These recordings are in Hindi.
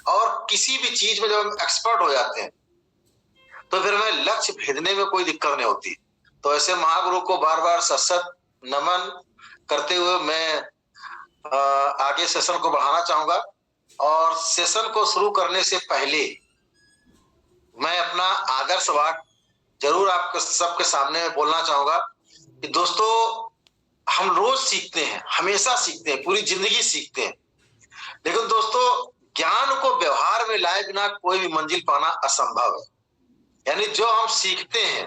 और किसी भी चीज में जब हम एक्सपर्ट हो जाते हैं तो फिर हमें लक्ष्य भेदने में कोई दिक्कत नहीं होती। तो ऐसे महागुरु को बार बार सशत नमन करते हुए मैं आगे सेशन को बढ़ाना चाहूंगा। और सेशन को शुरू करने से पहले मैं अपना आदर्श वाक्य जरूर आपके सबके सामने बोलना चाहूंगा कि दोस्तों, हम रोज सीखते हैं, हमेशा सीखते हैं, पूरी जिंदगी सीखते हैं, लेकिन दोस्तों ज्ञान को व्यवहार में लाए बिना कोई भी मंजिल पाना असंभव है। यानी जो हम सीखते हैं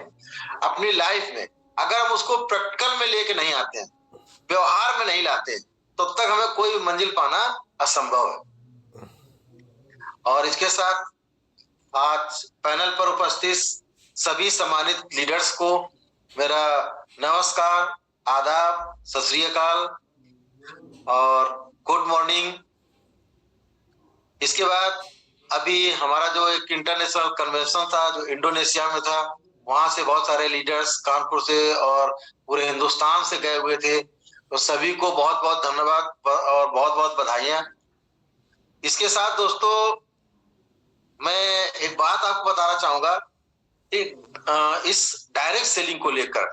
अपनी लाइफ में, अगर हम उसको प्रैक्टिकल में लेके नहीं आते हैं, व्यवहार में नहीं लाते, तब तक हमें कोई भी मंजिल पाना असंभव है। और इसके साथ आज पैनल पर उपस्थित सभी सम्मानित लीडर्स को मेरा नमस्कार, आदाब, सत श्री अकाल और गुड मॉर्निंग। इसके बाद अभी हमारा जो एक इंटरनेशनल कन्वेंशन था जो इंडोनेशिया में था, वहां से बहुत सारे लीडर्स कानपुर से और पूरे हिंदुस्तान से गए हुए थे, तो सभी को बहुत बहुत धन्यवाद और बहुत बहुत बधाइयां। इसके साथ दोस्तों मैं एक बात आपको बताना चाहूंगा कि इस डायरेक्ट सेलिंग को लेकर,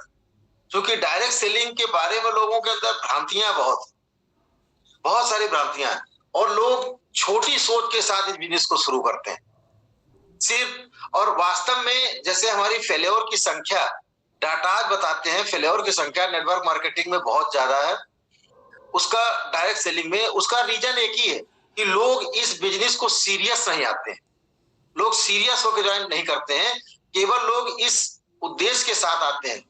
क्योंकि डायरेक्ट सेलिंग के बारे में लोगों के अंदर भ्रांतियां बहुत सारी भ्रांतियां हैं और लोग छोटी सोच के साथ इस बिजनेस को शुरू करते हैं सिर्फ। और वास्तव में जैसे हमारी फेल्योर की संख्या, डाटा बताते हैं फेल्योर की संख्या नेटवर्क मार्केटिंग में बहुत ज्यादा है, उसका डायरेक्ट सेलिंग में उसका रीजन एक ही है कि लोग इस बिजनेस को सीरियस नहीं आते हैं, लोग सीरियस होकर ज्वाइन नहीं करते हैं, केवल लोग इस उद्देश्य के साथ आते हैं।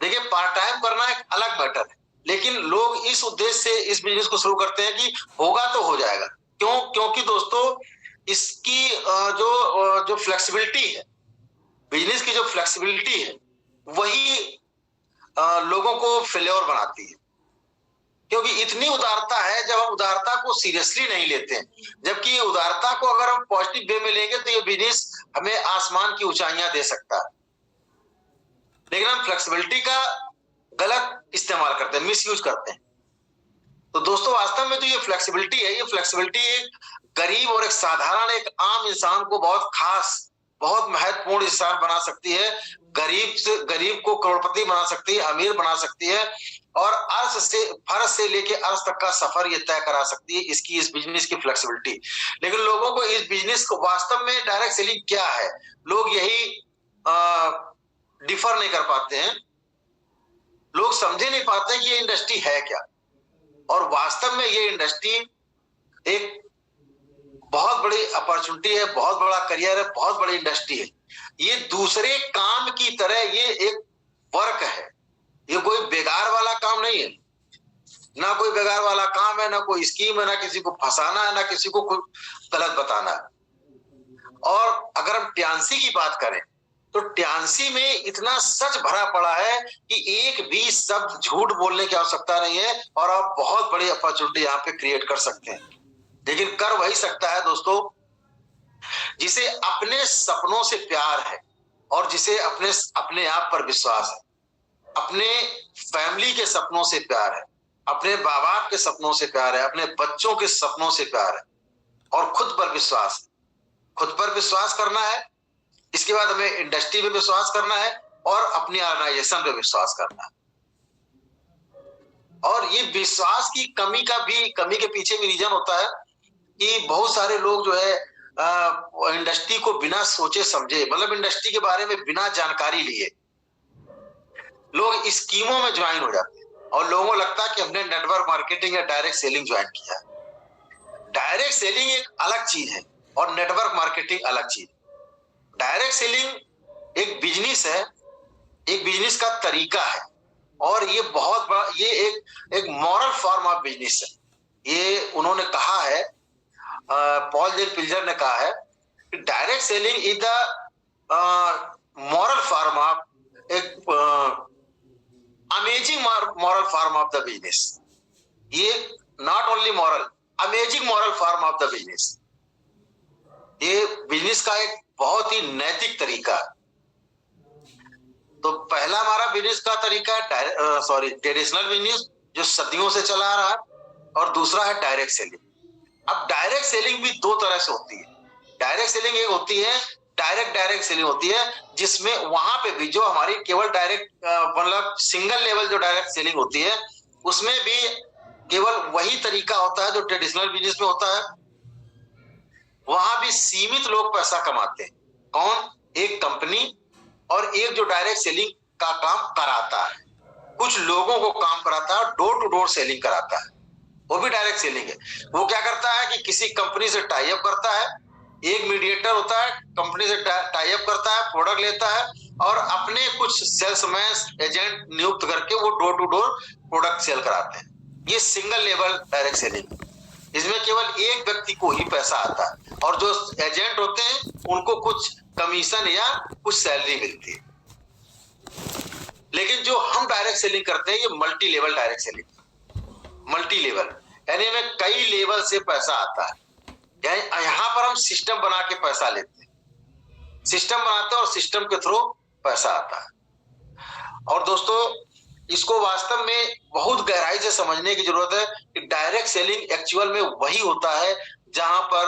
देखिए, पार्ट टाइम करना एक अलग मैटर है, लेकिन लोग इस उद्देश्य से इस बिजनेस को शुरू करते हैं कि होगा तो हो जाएगा। क्यों? क्योंकि दोस्तों इसकी जो फ्लेक्सिबिलिटी है, बिजनेस की जो फ्लेक्सिबिलिटी है, वही लोगों को फेल्योर बनाती है। क्योंकि इतनी उदारता है, जब हम उदारता को सीरियसली नहीं लेते हैं, जबकि उदारता को अगर हम पॉजिटिव वे में लेंगे तो ये बिजनेस हमें आसमान की ऊंचाइयां दे सकता है, लेकिन हम फ्लेक्सिबिलिटी का गलत इस्तेमाल करते हैं, मिस यूज करते हैं। तो दोस्तों वास्तव में तो ये फ्लेक्सिबिलिटी है, ये फ्लेक्सिबिलिटी एक गरीब और एक साधारण एक आम इंसान को बहुत खास, बहुत महत्वपूर्ण इंसान बना सकती है। गरीब को करोड़पति बना सकती है, अमीर बना सकती है, और फर्श से लेके अर्श तक का सफर ये तय करा सकती है इसकी, इस बिजनेस की फ्लेक्सिबिलिटी। लेकिन लोगों को इस बिजनेस को वास्तव में डायरेक्ट सेलिंग क्या है, लोग यही डिफर नहीं कर पाते हैं, लोग समझे नहीं पाते कि ये इंडस्ट्री है क्या। और वास्तव में ये इंडस्ट्री एक बहुत बड़ी अपॉर्चुनिटी है, बहुत बड़ा करियर है, बहुत बड़ी इंडस्ट्री है। ये दूसरे काम की तरह ये एक वर्क है, ये कोई बेकार वाला काम नहीं है, ना कोई बेकार वाला काम है, ना कोई स्कीम है, ना किसी को फंसाना है, ना किसी को गलत बताना है। और अगर हम ट्यांसी की बात करें तो ट्यांसी में इतना सच भरा पड़ा है कि एक भी शब्द झूठ बोलने की आवश्यकता नहीं है, और आप बहुत बड़ी अपॉर्चुनिटी यहाँ पे क्रिएट कर सकते हैं। लेकिन कर वही सकता है दोस्तों जिसे अपने सपनों से प्यार है, और जिसे अपने आप पर विश्वास है, अपने फैमिली के सपनों से प्यार है, अपने माँ बाप के सपनों से प्यार है, अपने बच्चों के सपनों से प्यार है, और खुद पर विश्वास है। खुद पर विश्वास करना है, इसके बाद हमें इंडस्ट्री पे विश्वास करना है, और अपनी ऑर्गेनाइजेशन पे विश्वास करना है। और ये विश्वास की कमी के पीछे भी रीजन होता है कि बहुत सारे लोग जो है इंडस्ट्री को बिना सोचे समझे, मतलब इंडस्ट्री के बारे में बिना जानकारी लिए लोग स्कीमों में ज्वाइन हो जाते हैं, और लोगों को लगता है कि हमने नेटवर्क मार्केटिंग या डायरेक्ट सेलिंग ज्वाइन किया है। डायरेक्ट सेलिंग एक अलग चीज है और नेटवर्क मार्केटिंग अलग चीज है। डायरेक्ट सेलिंग एक बिजनेस है, एक बिजनेस का तरीका है, और ये बहुत बड़ा, ये एक मॉरल फॉर्म ऑफ बिजनेस है। ये उन्होंने कहा है, पॉल जे पिल्जर ने कहा है कि direct selling is the moral form of एक amazing moral form of the business. ये not only moral, amazing moral form of the business. ये बिजनेस का एक बहुत ही नैतिक तरीका है। तो पहला हमारा बिजनेस का तरीका है ट्रेडिशनल बिजनेस जो सदियों से चला आ रहा है, और दूसरा है डायरेक्ट सेलिंग। अब डायरेक्ट सेलिंग भी दो तरह से होती है। डायरेक्ट सेलिंग एक होती है डायरेक्ट सेलिंग होती है, जिसमें वहां पे भी जो हमारी केवल डायरेक्ट मतलब सिंगल लेवल जो डायरेक्ट सेलिंग होती है, उसमें भी केवल वही तरीका होता है जो ट्रेडिशनल बिजनेस में होता है। वहां भी सीमित लोग पैसा कमाते हैं। कौन? एक कंपनी और एक जो डायरेक्ट सेलिंग का काम कराता है, कुछ लोगों को काम कराता है, डोर टू डोर सेलिंग कराता है, वो भी डायरेक्ट सेलिंग है। वो क्या करता है कि किसी कंपनी से टाई अप करता है, एक मीडिएटर होता है, कंपनी से टाई अप करता है, प्रोडक्ट लेता है और अपने कुछ सेल्समैन एजेंट नियुक्त करके वो door to door product sale कराते हैं। ये सिंगल लेवल डायरेक्ट सेलिंग। इसमें केवल एक व्यक्ति को ही पैसा आता है और जो एजेंट होते हैं उनको कुछ कमीशन या कुछ सैलरी मिलती है। लेकिन जो हम डायरेक्ट सेलिंग करते हैं ये multi level direct selling. Multi level यानी हमें कई लेवल से पैसा आता है। यानी यहां पर हम सिस्टम बना के पैसा लेते हैं, सिस्टम बनाते हैं और सिस्टम के थ्रू पैसा आता है। और दोस्तों इसको वास्तव में बहुत गहराई से समझने की जरूरत है कि डायरेक्ट सेलिंग एक्चुअल में वही होता है जहां पर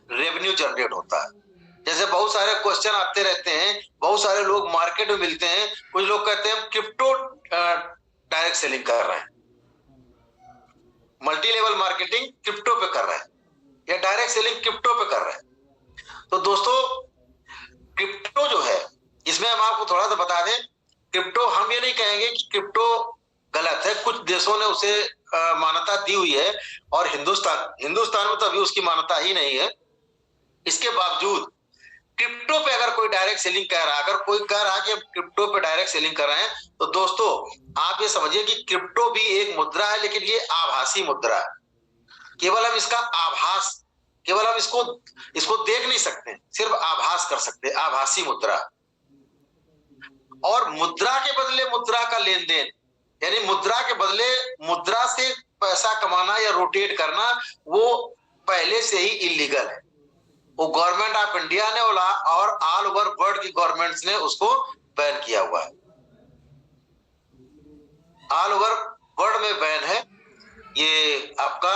रेवेन्यू जनरेट होता है। जैसे बहुत सारे क्वेश्चन आते रहते हैं, बहुत सारे लोग मार्केट में मिलते हैं, कुछ लोग कहते हैं क्रिप्टो डायरेक्ट सेलिंग कर रहे हैं, मल्टी लेवल मार्केटिंग क्रिप्टो पे कर रहे हैं या डायरेक्ट सेलिंग क्रिप्टो पे कर रहे हैं। तो दोस्तों क्रिप्टो जो है, इसमें हम आपको थोड़ा सा बता दें, क्रिप्टो हम ये नहीं कहेंगे कि क्रिप्टो गलत है। कुछ देशों ने उसे मान्यता दी हुई है और हिंदुस्तान में तो अभी उसकी मान्यता ही नहीं है। इसके बावजूद क्रिप्टो पे अगर कोई डायरेक्ट सेलिंग कर रहा है, अगर कोई कह रहा है कि हम क्रिप्टो पे डायरेक्ट सेलिंग कर रहे हैं, तो दोस्तों आप ये समझिए कि क्रिप्टो भी एक मुद्रा है, लेकिन ये आभासी मुद्रा है। केवल हम इसका आभास, केवल हम इसको देख नहीं सकते, सिर्फ आभास कर सकते हैं, आभासी मुद्रा। और मुद्रा के बदले मुद्रा का लेन देन, यानी मुद्रा के बदले मुद्रा से पैसा कमाना या रोटेट करना, वो पहले से ही इलीगल है। वो गवर्नमेंट ऑफ इंडिया ने और ऑल ओवर वर्ल्ड की गवर्नमेंट्स ने उसको बैन किया हुआ है। ऑल ओवर वर्ल्ड में बैन है ये आपका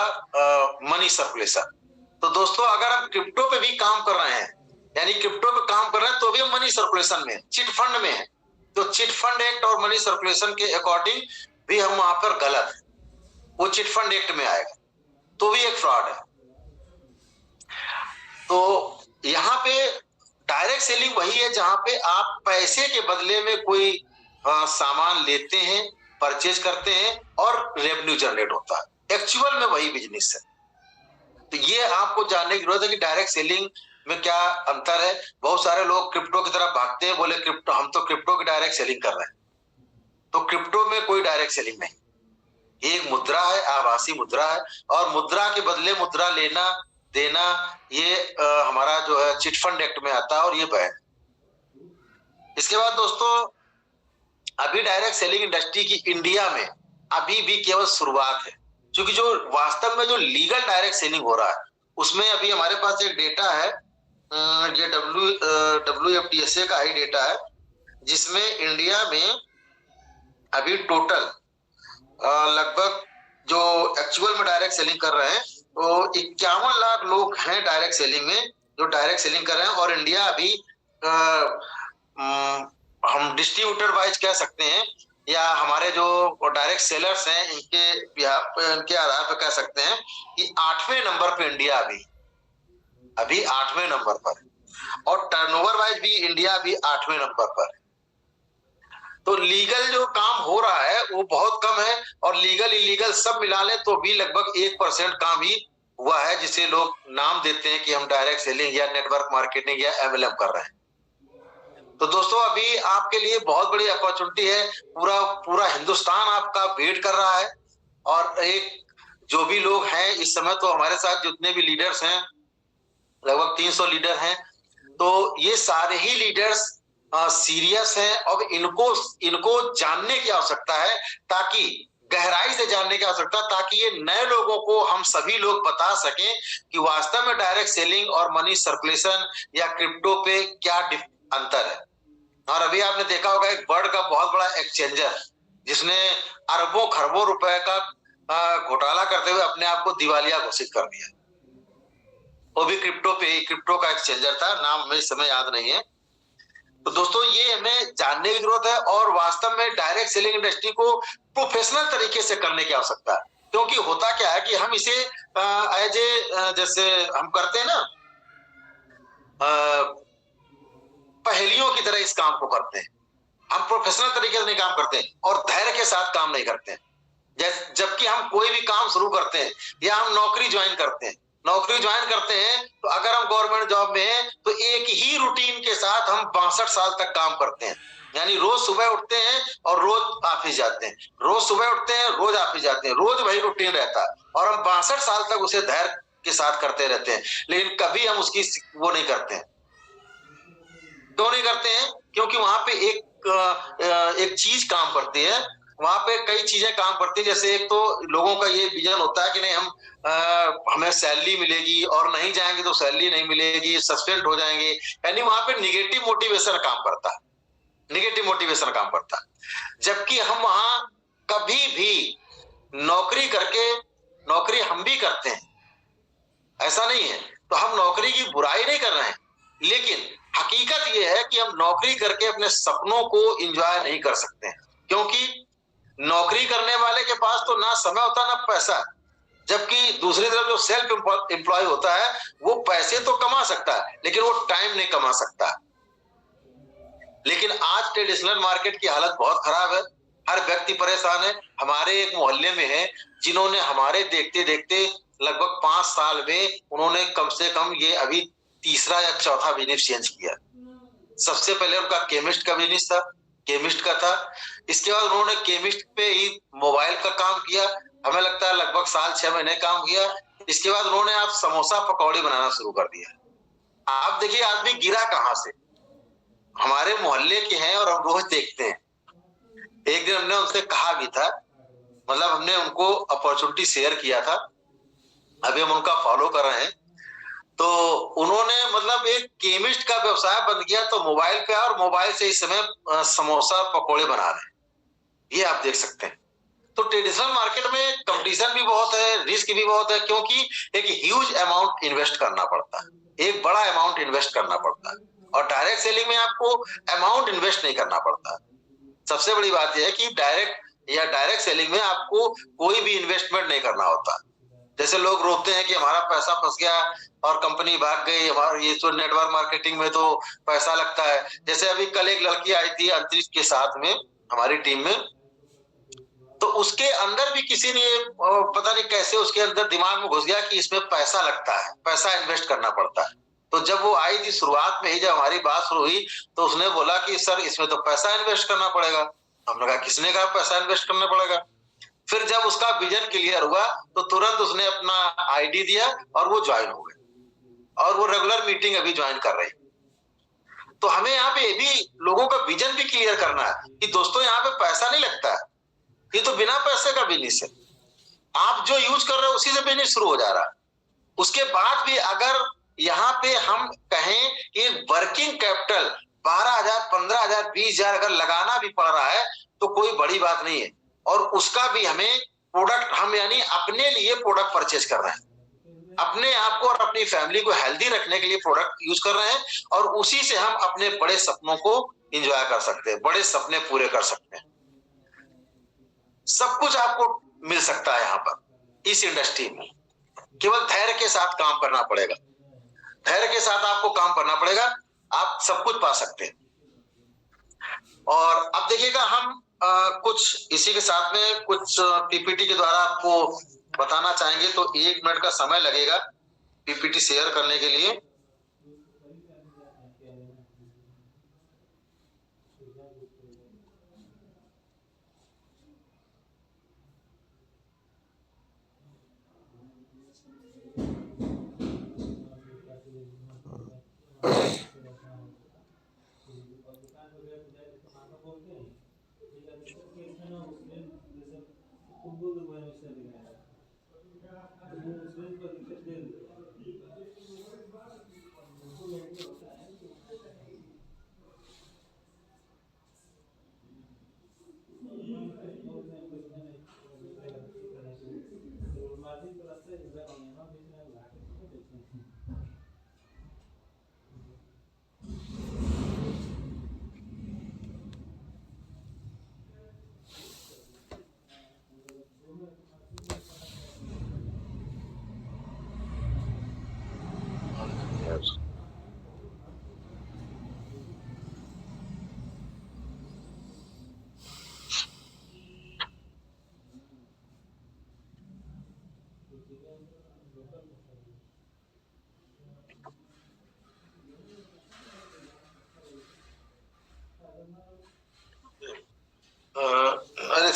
मनी सर्कुलेशन। तो दोस्तों अगर हम क्रिप्टो पे भी काम कर रहे हैं, यानी क्रिप्टो पे काम कर रहे हैं, तो भी हम मनी सर्कुलेशन में, चिट फंड में है। तो चिट फंड एक्ट और मनी सर्कुलेशन के अकॉर्डिंग भी हम वहां पर गलत है, वो चिट फंड एक्ट में आएगा, तो भी एक फ्रॉड है। तो यहाँ पे डायरेक्ट सेलिंग वही है जहां पे आप पैसे के बदले में कोई सामान लेते हैं, परचेज करते हैं और रेवेन्यू जनरेट होता है। एक्चुअल में वही बिजनेस है। तो ये आपको जानने की जरूरत है कि डायरेक्ट सेलिंग में क्या अंतर है। बहुत सारे लोग क्रिप्टो की तरफ भागते हैं, बोले क्रिप्टो, हम तो क्रिप्टो की डायरेक्ट सेलिंग कर रहे हैं। तो क्रिप्टो में कोई डायरेक्ट सेलिंग नहीं, एक मुद्रा है, आभासी मुद्रा है, और मुद्रा के बदले मुद्रा लेना देना ये हमारा जो है चिट फंड एक्ट में आता है और ये बैन। इसके बाद दोस्तों अभी डायरेक्ट सेलिंग इंडस्ट्री की इंडिया में अभी भी केवल शुरुआत है, क्योंकि जो वास्तव में जो लीगल डायरेक्ट सेलिंग हो रहा है उसमें अभी हमारे पास एक डेटा है, ये WFDSA का ही डेटा है, जिसमें इंडिया में अभी टोटल लगभग जो एक्चुअल में डायरेक्ट सेलिंग कर रहे हैं तो 51 लाख लोग हैं डायरेक्ट सेलिंग में, जो डायरेक्ट सेलिंग कर रहे हैं। और इंडिया अभी हम डिस्ट्रीब्यूटर वाइज कह सकते हैं या हमारे जो डायरेक्ट सेलर्स हैं इनके आधार पर कह सकते हैं कि 8वें नंबर पे इंडिया अभी 8वें नंबर पर, और टर्नओवर वाइज भी इंडिया अभी 8वें नंबर पर। तो लीगल जो काम हो रहा है वो बहुत कम है, और लीगल इलीगल सब मिला ले तो भी लगभग 1% काम ही हुआ है, जिसे लोग नाम देते हैं कि हम डायरेक्ट सेलिंग या नेटवर्क मार्केटिंग या MLM कर रहे हैं। तो दोस्तों अभी आपके लिए बहुत बड़ी अपॉर्चुनिटी है, पूरा हिंदुस्तान आपका वेट कर रहा है। और एक जो भी लोग हैं इस समय, तो हमारे साथ जितने भी लीडर्स हैं लगभग 300 लीडर हैं, तो ये सारे ही लीडर्स सीरियस हैं और इनको जानने की आवश्यकता है, ताकि गहराई से जानने की आवश्यकता, ताकि ये नए लोगों को हम सभी लोग बता सकें कि वास्तव में डायरेक्ट सेलिंग और मनी सर्कुलेशन या क्रिप्टो पे क्या अंतर है। और अभी आपने देखा होगा एक वर्ल्ड का बहुत बड़ा एक्सचेंजर जिसने अरबों खरबों रुपए का घोटाला करते हुए अपने आप को दिवालिया घोषित कर दिया। वो भी क्रिप्टो पे, क्रिप्टो का एक्सचेंजर था, नाम हमें इस समय याद नहीं है। तो दोस्तों ये हमें जानने की जरूरत है और वास्तव में डायरेक्ट सेलिंग इंडस्ट्री को प्रोफेशनल तरीके से करने की आवश्यकता है। क्योंकि होता क्या है कि हम इसे एज ए जैसे हम करते हैं ना, पहेलियों की तरह इस काम को करते हैं। हम प्रोफेशनल तरीके से नहीं काम करते हैं और धैर्य के साथ काम नहीं करते हैं। जबकि हम कोई भी काम शुरू करते हैं या हम नौकरी ज्वाइन करते हैं, तो अगर हम गवर्नमेंट जॉब में हैं तो एक ही रूटीन के साथ हम 62 साल तक काम करते हैं। यानी रोज सुबह उठते हैं और रोज ऑफिस जाते हैं, रोज सुबह उठते हैं रोज ऑफिस जाते हैं, रोज वही रूटीन रहता है और हम 62 साल तक उसे धैर्य के साथ करते रहते हैं। लेकिन कभी हम उसकी वो नहीं करते हैं। क्यों नहीं करते हैं? क्योंकि वहां पे एक चीज काम करती है, वहां पे कई चीजें काम करती है। जैसे एक तो लोगों का ये विजन होता है कि नहीं हमें सैलरी मिलेगी और नहीं जाएंगे तो सैलरी नहीं मिलेगी, सस्पेंड हो जाएंगे। यानी वहां पे निगेटिव मोटिवेशन काम करता है, जबकि हम वहां कभी भी नौकरी करके, नौकरी हम भी करते हैं, ऐसा नहीं है। तो हम नौकरी की बुराई नहीं कर रहे हैं, लेकिन हकीकत यह है कि हम नौकरी करके अपने सपनों को एंजॉय नहीं कर सकते हैं। क्योंकि नौकरी करने वाले के पास तो ना समय होता ना पैसा, जबकि दूसरी तरफ जो सेल्फ एम्प्लॉय होता है वो पैसे तो कमा सकता है लेकिन वो टाइम नहीं कमा सकता। लेकिन आज ट्रेडिशनल मार्केट की हालत बहुत खराब है, हर व्यक्ति परेशान है। हमारे एक मोहल्ले में है जिन्होंने हमारे देखते देखते लगभग 5 साल में उन्होंने कम से कम ये अभी तीसरा या चौथा बिजनेस चेंज किया। सबसे पहले उनका केमिस्ट का बिजनेस था, केमिस्ट का था। इसके बाद उन्होंने केमिस्ट पे ही मोबाइल का काम किया, हमें लगता है लगभग साल 6 महीने काम किया। इसके बाद उन्होंने आप समोसा पकौड़ी बनाना शुरू कर दिया। आप देखिए आदमी गिरा कहां से, हमारे मोहल्ले के हैं और हम रोज देखते हैं। एक दिन हमने उनसे कहा भी था, मतलब हमने उनको अपॉर्चुनिटी शेयर किया था, अभी हम उनका फॉलो कर रहे हैं। तो उन्होंने मतलब एक केमिस्ट का व्यवसाय बंद किया तो मोबाइल पे, और मोबाइल से इस समय समोसा पकोड़े बना रहे हैं, ये आप देख सकते हैं। तो ट्रेडिशनल मार्केट में कंपटीशन भी बहुत है, रिस्क भी बहुत है, क्योंकि एक ह्यूज अमाउंट इन्वेस्ट करना पड़ता है, एक बड़ा अमाउंट इन्वेस्ट करना पड़ता है। और डायरेक्ट सेलिंग में आपको अमाउंट इन्वेस्ट नहीं करना पड़ता। सबसे बड़ी बात यह है कि डायरेक्ट सेलिंग में आपको कोई भी इन्वेस्टमेंट नहीं करना होता। जैसे लोग रोते हैं कि हमारा पैसा फंस गया और कंपनी भाग गई, हमारा ये तो नेटवर्क मार्केटिंग में तो पैसा लगता है। जैसे अभी कल एक लड़की आई थी अंतरिक्ष के साथ में हमारी टीम में, तो उसके अंदर भी किसी ने पता नहीं कैसे उसके अंदर दिमाग में घुस गया कि इसमें पैसा लगता है, पैसा इन्वेस्ट करना पड़ता है। तो जब वो आई थी शुरुआत में ही, जब हमारी बात शुरू हुई तो उसने बोला कि सर इसमें तो पैसा इन्वेस्ट करना पड़ेगा। हमने कहा किसने कहा पैसा इन्वेस्ट करना पड़ेगा? फिर जब उसका विजन क्लियर हुआ तो तुरंत उसने अपना आईडी दिया और वो ज्वाइन हो गए, और वो रेगुलर मीटिंग अभी ज्वाइन कर रही। तो हमें यहाँ पे ये भी लोगों का विजन भी क्लियर करना है कि दोस्तों यहाँ पे पैसा नहीं लगता है, ये तो बिना पैसे का बिजनेस है। आप जो यूज कर रहे हो उसी से बिजनेस शुरू हो जा रहा है। उसके बाद भी अगर यहाँ पे हम कहें कि वर्किंग कैपिटल 12,000, 15,000, 20,000 अगर लगाना भी पड़ रहा है तो कोई बड़ी बात नहीं है। और उसका भी हमें प्रोडक्ट, हम यानी अपने लिए प्रोडक्ट परचेज कर रहे हैं, अपने आप को और अपनी फैमिली को हेल्दी रखने के लिए प्रोडक्ट यूज कर रहे हैं, और उसी से हम अपने बड़े सपनों को एंजॉय कर सकते हैं, बड़े सपने पूरे कर सकते हैं। सब कुछ आपको मिल सकता है यहाँ पर इस इंडस्ट्री में, केवल धैर्य के साथ काम करना पड़ेगा। धैर्य के साथ आपको काम करना पड़ेगा, आप सब कुछ पा सकते हैं। और अब देखिएगा हम कुछ इसी के साथ में कुछ पीपीटी के द्वारा आपको बताना चाहेंगे, तो 1 मिनट का समय लगेगा पीपीटी शेयर करने के लिए।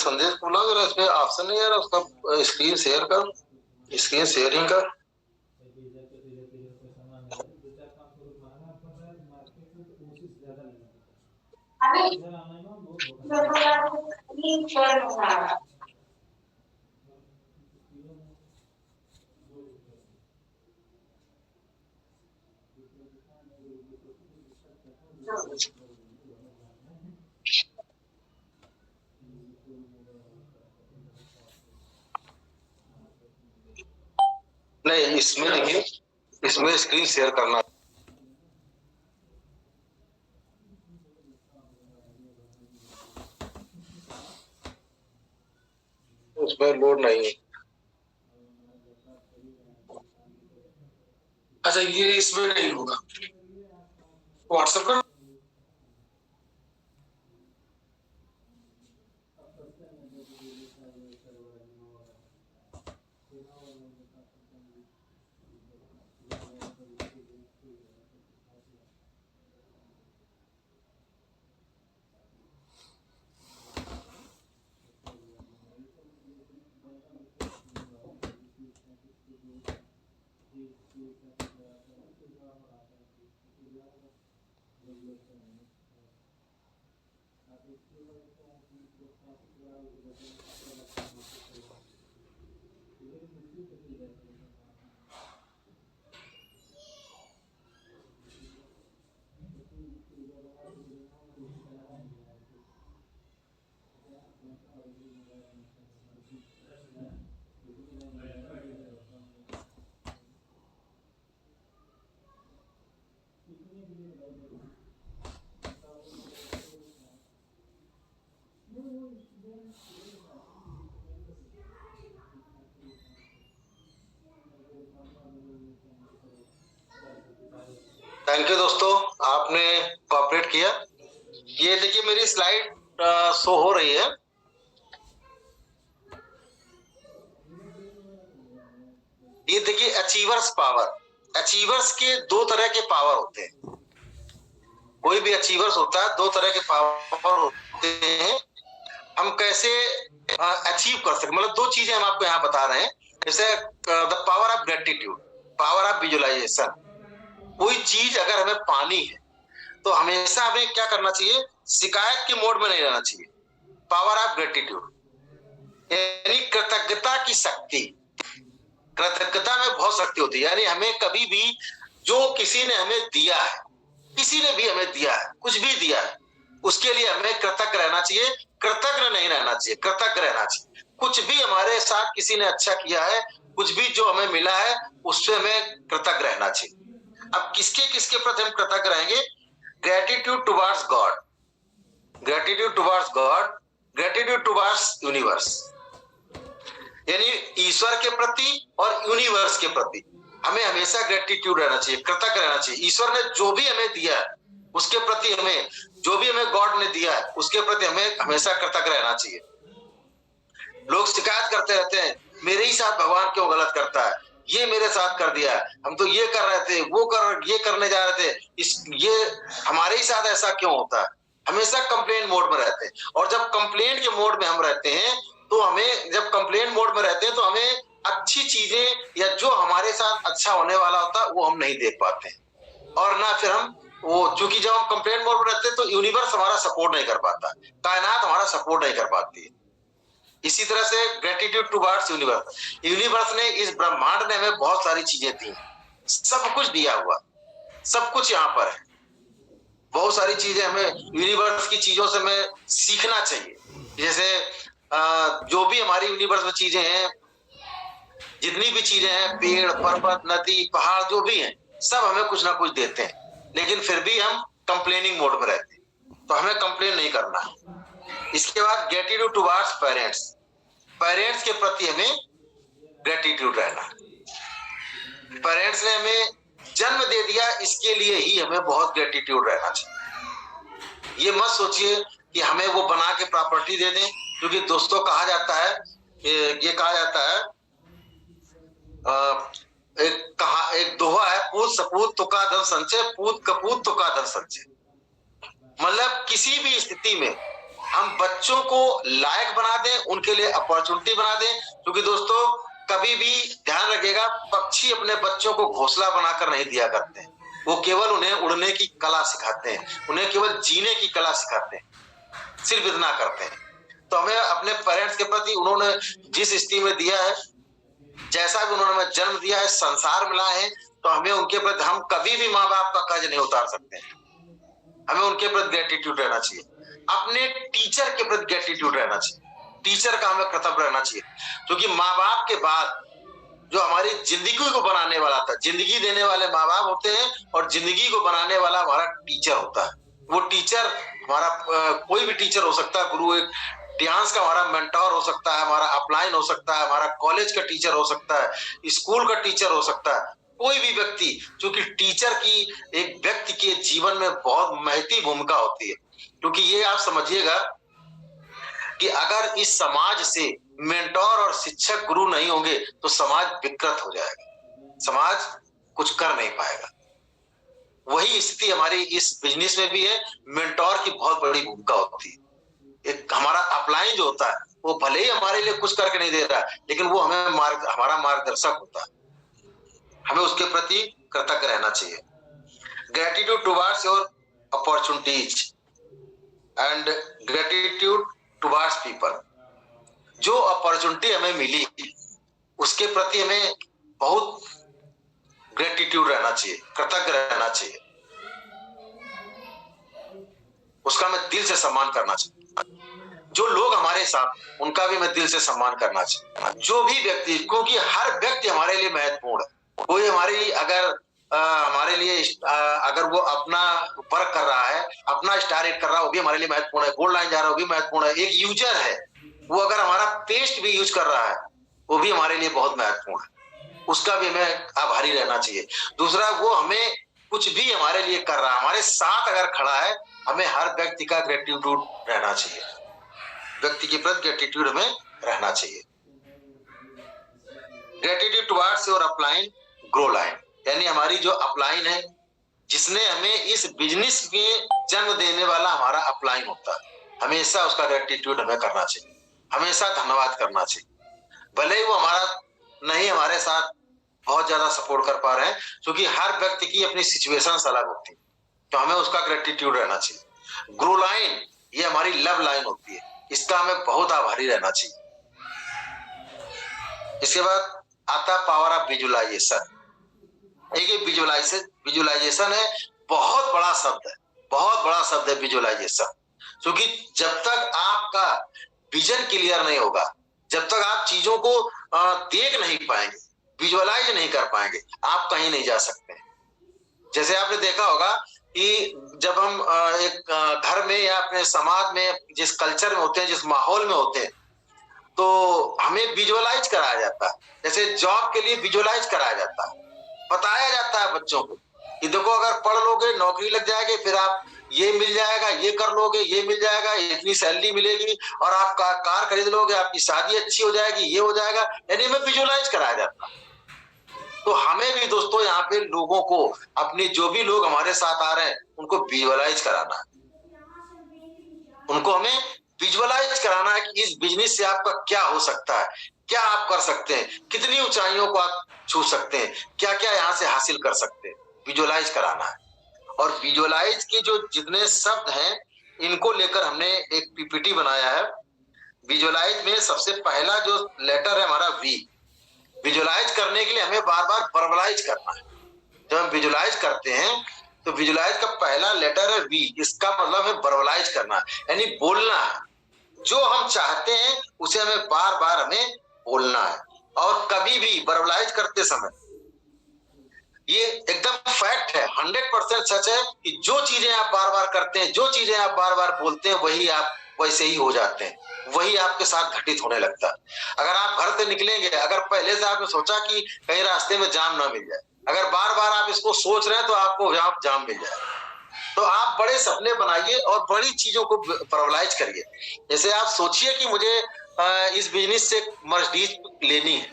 संदेश बोला, जरा इसमें ऑप्शन नहीं आ रहा उसका, स्क्रीन शेयर कर, स्क्रीन शेयरिंग कर। नहीं, इसमें देखिए, इसमें स्क्रीन शेयर करना, उसमें लोड नहीं है। अच्छा, ये इसमें नहीं होगा, व्हाट्सएप कर। थैंक यू दोस्तों, आपने कोऑपरेट किया। ये देखिए मेरी स्लाइड शो हो रही है। ये देखिए अचीवर्स पावर। अचीवर्स के दो तरह के पावर होते हैं। कोई भी अचीवर्स होता है, दो तरह के पावर होते हैं। हम कैसे अचीव कर सकते, मतलब दो चीजें हम आपको यहाँ बता रहे हैं। जैसे the power of gratitude, power of visualisation. कोई चीज अगर हमें पानी है तो हमेशा हमें क्या करना चाहिए, शिकायत के मोड में नहीं रहना चाहिए। पावर ऑफ ग्रेटिट्यूड यानी कृतज्ञता की शक्ति। कृतज्ञता में बहुत शक्ति होती है, यानी हमें कभी भी जो किसी ने हमें दिया है, किसी ने भी हमें दिया है, कुछ भी दिया है, उसके लिए हमें कृतज्ञ रहना चाहिए। कृतज्ञ नहीं रहना चाहिए, कृतज्ञ रहना चाहिए। कुछ भी हमारे साथ किसी ने अच्छा किया है, कुछ भी जो हमें मिला है, उससे हमें कृतज्ञ रहना चाहिए। अब किसके किसके प्रति हम कृतज्ञ रहेंगे? Gratitude towards God, gratitude towards God, gratitude towards universe, यानी ईश्वर के प्रति और यूनिवर्स के प्रति हमें हमेशा ग्रेटिट्यूड रहना चाहिए, कृतज्ञ रहना चाहिए। ईश्वर ने जो भी हमें दिया है उसके प्रति हमें, जो भी हमें गॉड ने दिया है उसके प्रति हमें हमेशा कृतज्ञ रहना चाहिए। लोग शिकायत करते रहते हैं, मेरे ही साथ भगवान क्यों गलत करता है, ये मेरे साथ कर दिया, हम तो ये कर रहे थे, ये करने जा रहे थे, ये हमारे ही साथ ऐसा क्यों होता है। हमेशा कंप्लेन मोड में रहते हैं। और जब कंप्लेन के मोड में हम रहते हैं तो हमें, जब कंप्लेन मोड में रहते हैं तो हमें अच्छी चीजें या जो हमारे साथ अच्छा होने वाला होता है वो हम नहीं देख पाते हैं। और ना फिर हम वो, चूंकि जब हम कंप्लेन मोड में रहते हैं तो यूनिवर्स हमारा सपोर्ट नहीं कर पाता, कायनात हमारा सपोर्ट नहीं कर पाती है। इसी तरह से ग्रेटिट्यूड टुवर्ड्स यूनिवर्स, यूनिवर्स ने, इस ब्रह्मांड ने हमें बहुत सारी चीजें दी, सब कुछ दिया हुआ, सब कुछ यहाँ पर है। बहुत सारी चीजें हमें यूनिवर्स की चीजों से हमें सीखना चाहिए। जैसे जो भी हमारी यूनिवर्स में चीजें हैं, जितनी भी चीजें हैं, पेड़, पर्वत, नदी, पहाड़, जो भी हैं, सब हमें कुछ ना कुछ देते हैं, लेकिन फिर भी हम कंप्लेनिंग मोड में रहते हैं। तो हमें कंप्लेन नहीं करना है। इसके बाद ग्रेटिट्यूड टुवर्ड्स पेरेंट्स, पेरेंट्स के प्रति हमें ग्रेटिट्यूड रहना है। पेरेंट्स ने हमें जन्म दे दिया, इसके लिए ही हमें बहुत ग्रेटिट्यूड रहना चाहिए। ये मत सोचिए कि हमें वो बना के प्रॉपर्टी दे दें, क्योंकि दोस्तों कहा जाता है, ये कहा जाता है, एक दोहा है, पूत सपूत तुका धन संचय, पूत कपूत तुका धन संचय। मतलब किसी भी स्थिति में हम बच्चों को लायक बना दें, उनके लिए अपॉर्चुनिटी बना दें। क्योंकि दोस्तों कभी भी ध्यान रखिएगा, पक्षी अपने बच्चों को घोंसला बनाकर नहीं दिया करते हैं, वो केवल उन्हें उड़ने की कला सिखाते हैं, उन्हें केवल जीने की कला सिखाते हैं, सिर्फ इतना करते हैं। तो हमें अपने पेरेंट्स के प्रति उन्होंने जिस स्थिति में दिया है, जैसा भी उन्होंने हमें जन्म दिया है, संसार मिला है, तो हमें उनके प्रति, हम कभी भी माँ बाप का कर्ज नहीं उतार सकते हैं। हमें उनके प्रति ग्रेटिट्यूड रहना चाहिए, अपने टीचर के प्रति ग्रेटिट्यूड रहना चाहिए, टीचर का हमें कर्तव्य रहना चाहिए। क्योंकि माँ बाप के बाद जो हमारी जिंदगी को बनाने वाला था, जिंदगी देने वाले माँ बाप होते हैं, और जिंदगी को बनाने वाला हमारा टीचर होता है। वो टीचर हमारा कोई भी टीचर हो सकता है, गुरु एक डांस का हमारा मेंटोर हो सकता है, हमारा अपलाइन हो सकता है, हमारा कॉलेज का टीचर हो सकता है, स्कूल का टीचर हो सकता है, कोई भी व्यक्ति। क्योंकि टीचर की एक व्यक्ति के जीवन में बहुत महती भूमिका होती है। क्योंकि ये आप समझिएगा कि अगर इस समाज से मेंटोर और शिक्षक गुरु नहीं होंगे तो समाज विकृत हो जाएगा, समाज कुछ कर नहीं पाएगा। वही स्थिति हमारी इस बिजनेस में भी है। मेंटोर की बहुत बड़ी भूमिका होती है। एक हमारा अपलाइन जो होता है, वो भले ही हमारे लिए कुछ करके नहीं दे रहा है, लेकिन वो हमें हमारा मार्गदर्शक होता है। हमें उसके प्रति कृतज्ञ रहना चाहिए। Gratitude towards your opportunities and gratitude towards people. जो अपॉर्चुनिटी हमें मिली उसके प्रति हमें बहुत ग्रेटिट्यूड रहना चाहिए, कृतज्ञ रहना चाहिए, उसका हमें दिल से सम्मान करना चाहिए। जो लोग हमारे साथ, उनका भी हमें दिल से सम्मान करना चाहिए। जो भी व्यक्ति, क्योंकि हर व्यक्ति हमारे लिए महत्वपूर्ण है। कोई हमारे लिए अगर हमारे लिए अगर वो अपना वर्क कर रहा है, अपना स्टार हिट कर रहा है, वो भी हमारे लिए महत्वपूर्ण है। गोल्ड लाइन जा रहा है, वो भी महत्वपूर्ण है। एक यूजर है, वो अगर हमारा पेस्ट भी यूज कर रहा है, वो भी हमारे लिए बहुत महत्वपूर्ण है, उसका भी हमें आभारी रहना चाहिए। दूसरा, वो हमें कुछ भी हमारे लिए कर रहा है, हमारे साथ अगर खड़ा है, हमें हर व्यक्ति का ग्रेटिट्यूड रहना चाहिए, व्यक्ति के प्रति ग्रेटिट्यूड हमें रहना चाहिए। Gratitude towards your upline grow line, यानी हमारी जो अपलाइन है, जिसने हमें इस बिजनेस में जन्म देने वाला हमारा अपलाइन होता है, हमेशा उसका ग्रेटिट्यूड हमें करना चाहिए, हमेशा धन्यवाद करना चाहिए। भले ही वो हमारे साथ बहुत ज्यादा सपोर्ट कर पा रहे हैं, क्योंकि हर व्यक्ति की अपनी सिचुएशन अलग होती है, तो हमें उसका ग्रेटिट्यूड रहना चाहिए। ग्रो लाइन, ये हमारी लव लाइन होती है, इसका हमें बहुत आभारी रहना चाहिए। इसके बाद आता पावर ऑफ विजुअलाइजेशन। एक विजुअलाइजेशन है, बहुत बड़ा शब्द है, बहुत बड़ा शब्द है विजुअलाइजेशन। क्योंकि जब तक आपका विजन क्लियर नहीं होगा, जब तक आप चीजों को देख नहीं पाएंगे, विजुअलाइज नहीं कर पाएंगे, आप कहीं नहीं जा सकते। जैसे आपने देखा होगा कि जब हम एक घर में या अपने समाज में जिस कल्चर में होते हैं, जिस माहौल में होते हैं, तो हमें विजुअलाइज कराया जाता है। जैसे जॉब के लिए विजुअलाइज कराया जाता है, बताया जाता है बच्चों को कि देखो अगर पढ़ लोगे नौकरी लग जाएगी, फिर आप ये मिल जाएगा, ये कर लोगे, ये मिल जाएगा, इतनी सैलरी मिलेगी, और आप कार खरीद लोगे, आपकी शादी अच्छी हो जाएगी, ये हो जाएगा, यानी हमें विजुअलाइज कराया जाता है। तो हमें भी दोस्तों यहाँ पे लोगों को, अपने जो भी लोग हमारे साथ आ रहे हैं, उनको विजुअलाइज कराना है, उनको हमें विजुअलाइज कराना है कि इस बिजनेस से आपका क्या हो सकता है, क्या आप कर सकते हैं, कितनी ऊंचाइयों को आप छू सकते हैं, क्या क्या यहाँ से हासिल कर सकते हैं, विजुअलाइज कराना है। और विजुअलाइज के जो जितने शब्द हैं, इनको लेकर हमने एक पीपीटी बनाया है। विजुअलाइज में सबसे पहला जो लेटर है हमारा वी। विजुअलाइज करने के लिए हमें बार बार वर्बलाइज करना है। जब हम विजुअलाइज करते हैं तो विजुअलाइज का पहला लेटर है वी, इसका मतलब है वर्बलाइज करना, यानी बोलना है। जो हम चाहते हैं उसे हमें बार बार हमें बोलना है। और कभी भी वर्बलाइज करते समय, ये एकदम फैक्ट है, 100% सच है कि जो चीजें आप बार बार करते हैं, जो चीजें आप बार बार बोलते हैं, वही आप वैसे ही हो जाते हैं, वही आपके साथ घटित होने लगता है। अगर आप घर से निकलेंगे, अगर पहले से आपने सोचा कि कहीं रास्ते में जाम ना मिल जाए, अगर बार बार आप इसको सोच रहे हैं तो आपको जाम मिल जाए। तो आप बड़े सपने बनाइए और बड़ी चीजों को वर्बलाइज करिए। जैसे आप सोचिए कि मुझे इस बिजनेस से मर्सिडीज लेनी है,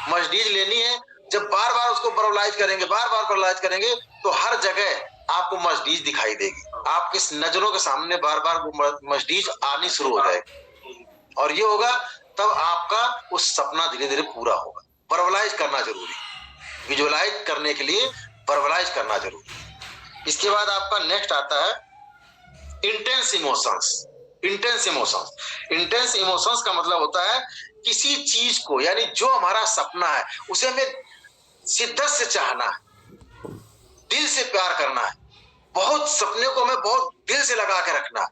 मर्सिडीज लेनी है। जब बार बार उसको वर्बलाइज करेंगे, बार बार वर्बलाइज करेंगे, तो हर जगह आपको मर्सिडीज दिखाई देगी, आपकी नजरों के सामने बार बार वो मस्जिद आनी शुरू हो जाएगी, और ये होगा तब आपका उस सपना धीरे धीरे पूरा होगा। वर्बलाइज करना जरूरी, विजुअलाइज करने के लिए वर्बलाइज करना जरूरी। इसके बाद आपका नेक्स्ट आता है intense emotions. Intense emotions, intense emotions का मतलब होता है किसी चीज को, यानी जो हमारा सपना है उसे हमें शिद्दत से चाहना है, दिल से प्यार करना है, बहुत सपने को हमें बहुत दिल से लगा के रखना,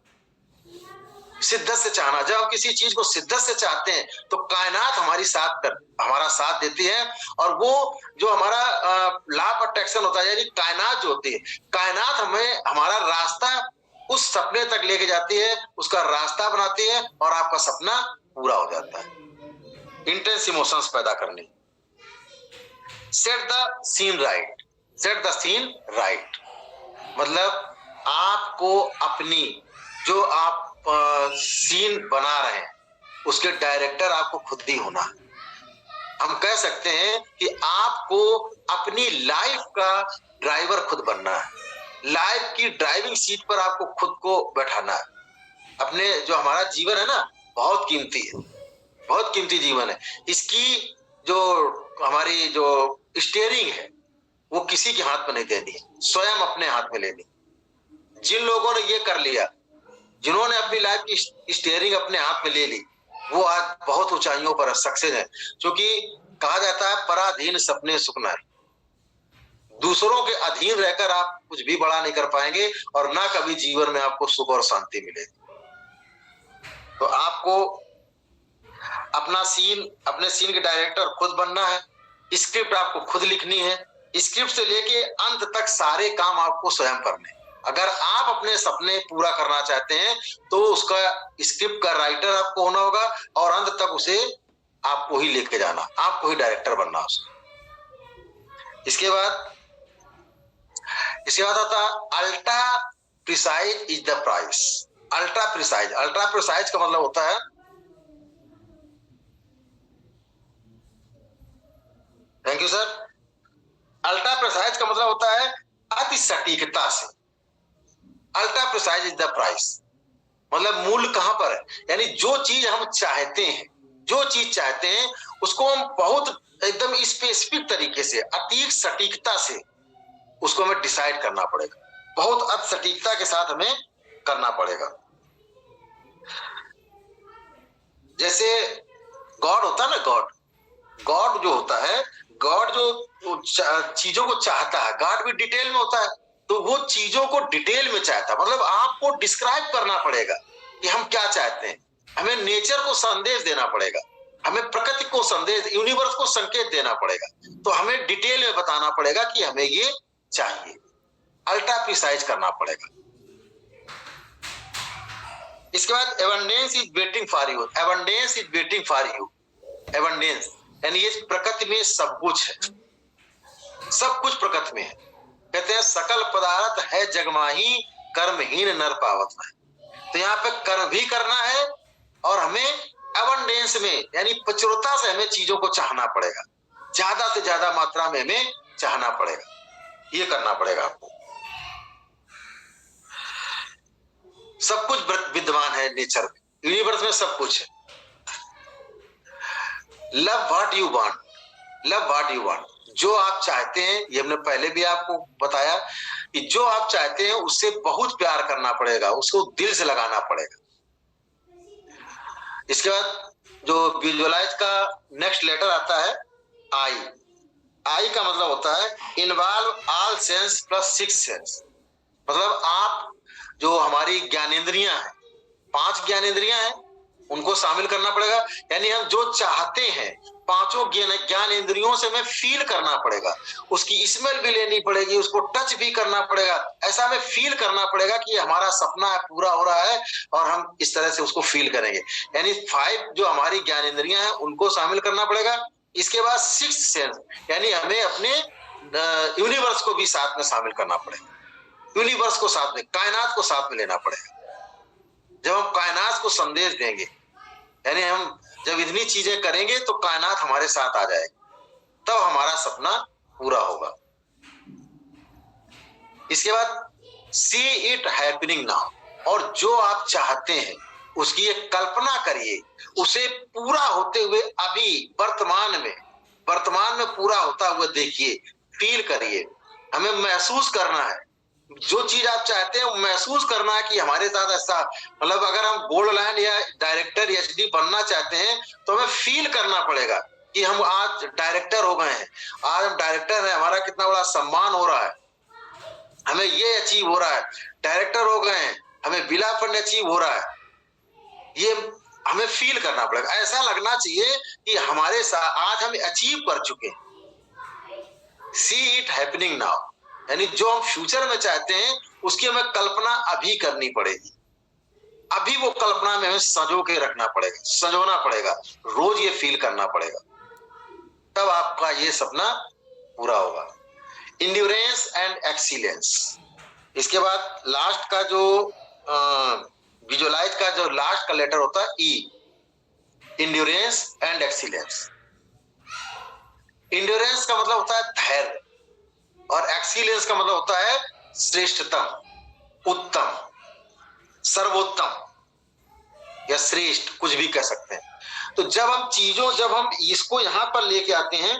शिद्दत से चाहना। जब हम किसी चीज को शिद्दत से चाहते हैं तो कायनात हमारा साथ देती है, और वो जो हमारा लॉ ऑफ अट्रैक्शन होता है, यानी कायनात जो होती है, कायनात हमें हमारा रास्ता उस सपने तक लेके जाती है, उसका रास्ता बनाती है, और आपका सपना पूरा हो जाता है। इंटेंस इमोशंस पैदा करने। Set the scene right. Set the scene right मतलब आपको अपनी जो आप सीन बना रहे हैं उसके डायरेक्टर आपको खुद ही होना है। हम कह सकते हैं कि आपको अपनी लाइफ का ड्राइवर खुद बनना है। लाइफ की ड्राइविंग सीट पर आपको खुद को बैठाना है। अपने जो हमारा जीवन है ना, बहुत कीमती है, बहुत कीमती जीवन है। इसकी जो हमारी जो स्टीयरिंग है वो किसी के हाथ में नहीं देनी है, स्वयं अपने हाथ में लेनी। जिन लोगों ने ये कर लिया, जिन्होंने अपनी लाइफ की स्टीयरिंग अपने हाथ में ले ली, वो आज बहुत ऊंचाइयों पर सक्सेस है। क्योंकि कहा जाता है पराधीन सपने सुखना है। दूसरों के अधीन रहकर आप कुछ भी बड़ा नहीं कर पाएंगे, और ना कभी जीवन में आपको सुख और शांति मिलेगी। तो आपको अपना सीन, अपने सीन के डायरेक्टर खुद बनना है। स्क्रिप्ट आपको खुद लिखनी है। स्क्रिप्ट से लेके अंत तक सारे काम आपको स्वयं करने। अगर आप अपने सपने पूरा करना चाहते हैं तो उसका स्क्रिप्ट का राइटर आपको होना होगा, और अंत तक उसे आपको ही लेके जाना, आपको ही डायरेक्टर बनना उसका। इसके बाद आता ultra precise is the price. Ultra precise, ultra precise का मतलब होता है, thank you sir. Ultra precise का मतलब होता है अति सटीकता से। Ultra precise is the price मतलब मूल कहां पर है, यानी जो चीज हम चाहते हैं, जो चीज चाहते हैं उसको हम बहुत एकदम स्पेसिफिक तरीके से, अति सटीकता से उसको हमें डिसाइड करना पड़ेगा। बहुत अति सटीकता के साथ हमें करना पड़ेगा। जैसे गॉड होता है ना, गॉड जो होता है, गॉड जो चीजों को चाहता है, गॉड भी डिटेल में होता है, तो वो चीजों को डिटेल में चाहता है। मतलब आपको डिस्क्राइब करना पड़ेगा कि हम क्या चाहते हैं। हमें नेचर को संदेश देना पड़ेगा, हमें प्रकृति को संदेश, यूनिवर्स को संकेत देना पड़ेगा। तो हमें डिटेल में बताना पड़ेगा कि हमें ये चाहिए। अल्ट्रा प्रिसाइज करना पड़ेगा। इसके बाद abundance is waiting for you. Abundance is waiting for you. Abundance यानी ये प्रकृति में सब कुछ है, सब कुछ प्रकृति में है। कहते हैं सकल पदार्थ है जगमाही, कर्महीन नर पावत नहीं। तो यहाँ पे कर्म भी करना है, और हमें एबंडेंस में यानी प्रचुरता से हमें चीजों को चाहना पड़ेगा, ज्यादा से ज्यादा मात्रा में हमें चाहना पड़ेगा। ये करना पड़ेगा आपको। सब कुछ विद्यमान है नेचर में, यूनिवर्स में सब कुछ है। Love what you want. Love what you want, जो आप चाहते हैं, ये हमने पहले भी आपको बताया कि जो आप चाहते हैं उससे बहुत प्यार करना पड़ेगा, उसको दिल से लगाना पड़ेगा। इसके बाद जो विजुअलाइज का नेक्स्ट लेटर आता है आई। आई का मतलब होता है involve all sense plus 6 sense. मतलब आप जो हमारी ज्ञानेंद्रियां हैं, 5 ज्ञानेंद्रियां हैं, उनको शामिल करना पड़ेगा। यानी हम जो चाहते हैं, पांचों ज्ञान इंद्रियों से हमें फील करना पड़ेगा। उसकी स्मेल भी लेनी पड़ेगी, उसको टच भी करना पड़ेगा। ऐसा हमें फील करना पड़ेगा कि हमारा सपना पूरा हो रहा है, और हम इस तरह से उसको फील करेंगे। यानी 5 जो हमारी ज्ञान इंद्रियां हैं उनको शामिल करना पड़ेगा। इसके बाद 6 सेंस यानी हमें अपने यूनिवर्स को भी साथ में शामिल करना पड़ेगा। यूनिवर्स को साथ में, कायनात को साथ में लेना पड़ेगा। जब हम कायनात को संदेश देंगे, यानी हम जब इतनी चीजें करेंगे तो कायनात हमारे साथ आ जाएगी, तब हमारा सपना पूरा होगा। इसके बाद सी इट हैपनिंग नाउ, और जो आप चाहते हैं उसकी एक कल्पना करिए, उसे पूरा होते हुए अभी वर्तमान में पूरा होता हुआ देखिए, फील करिए। हमें महसूस करना है, जो चीज आप चाहते हैं महसूस करना है कि हमारे साथ ऐसा, मतलब अगर हम गोल्ड लाइन या डायरेक्टर एचडी बनना चाहते हैं तो हमें फील करना पड़ेगा कि हम आज डायरेक्टर हो गए हैं, आज हम डायरेक्टर हैं, हमारा कितना बड़ा सम्मान हो रहा है, हमें ये अचीव हो रहा है, डायरेक्टर हो गए हैं, हमें बिला फंड अचीव हो रहा है, ये हमें फील करना पड़ेगा। ऐसा लगना चाहिए कि हमारे साथ आज हम अचीव कर चुके हैं। सी इट हैपनिंग नाउ, यानी जो हम फ्यूचर में चाहते हैं उसकी हमें कल्पना अभी करनी पड़ेगी, अभी वो कल्पना में हमें संजो के रखना पड़ेगा, संजोना पड़ेगा, रोज ये फील करना पड़ेगा, तब आपका ये सपना पूरा होगा। इंड्योरेंस एंड एक्सीलेंस, इसके बाद लास्ट का जो विजुअलाइज का जो लास्ट का लेटर होता है ई, इंड्योरेंस एंड एक्सीलेंस। इंड्योरेंस का मतलब होता है धैर्य, और एक्सीलेंस का मतलब होता है श्रेष्ठतम, उत्तम, सर्वोत्तम या श्रेष्ठ, कुछ भी कह सकते हैं। तो जब हम इसको यहाँ पर लेके आते हैं,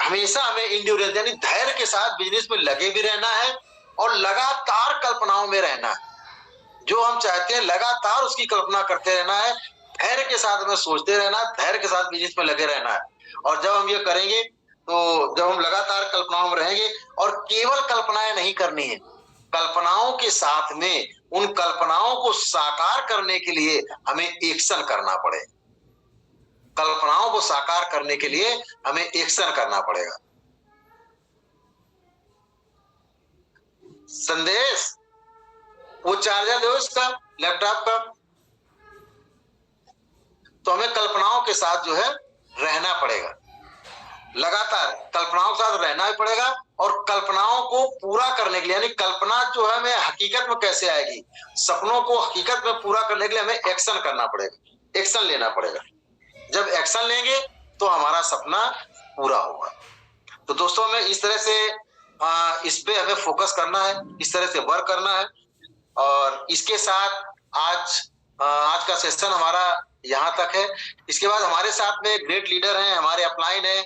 हमेशा हमें इंड्योरेंस यानी धैर्य के साथ बिजनेस में लगे भी रहना है और लगातार कल्पनाओं में रहना है। जो हम चाहते हैं लगातार उसकी कल्पना करते रहना है, धैर्य के साथ हमें सोचते रहना है, धैर्य के साथ बिजनेस में लगे रहना है। और जब हम ये करेंगे तो जब हम लगातार कल्पनाओं में रहेंगे, और केवल कल्पनाएं नहीं करनी है, कल्पनाओं के साथ में उन कल्पनाओं को साकार करने के लिए हमें एक्शन करना पड़ेगा। कल्पनाओं को साकार करने के लिए हमें एक्शन करना पड़ेगा। संदेश, वो चार्जर दो इसका, लैपटॉप का। तो हमें कल्पनाओं के साथ जो है रहना पड़ेगा, लगातार कल्पनाओं के साथ रहना भी पड़ेगा, और कल्पनाओं को पूरा करने के लिए, यानी कल्पना जो है हमें हकीकत में कैसे आएगी, सपनों को हकीकत में पूरा करने के लिए हमें एक्शन करना पड़ेगा, एक्शन लेना पड़ेगा। जब एक्शन लेंगे तो हमारा सपना पूरा होगा। तो दोस्तों हमें इस तरह से इस पे हमें फोकस करना है, इस तरह से वर्क करना है। और इसके साथ आज का सेशन हमारा यहाँ तक है। इसके बाद हमारे साथ में ग्रेट लीडर हैं, हमारे अपलाइन हैं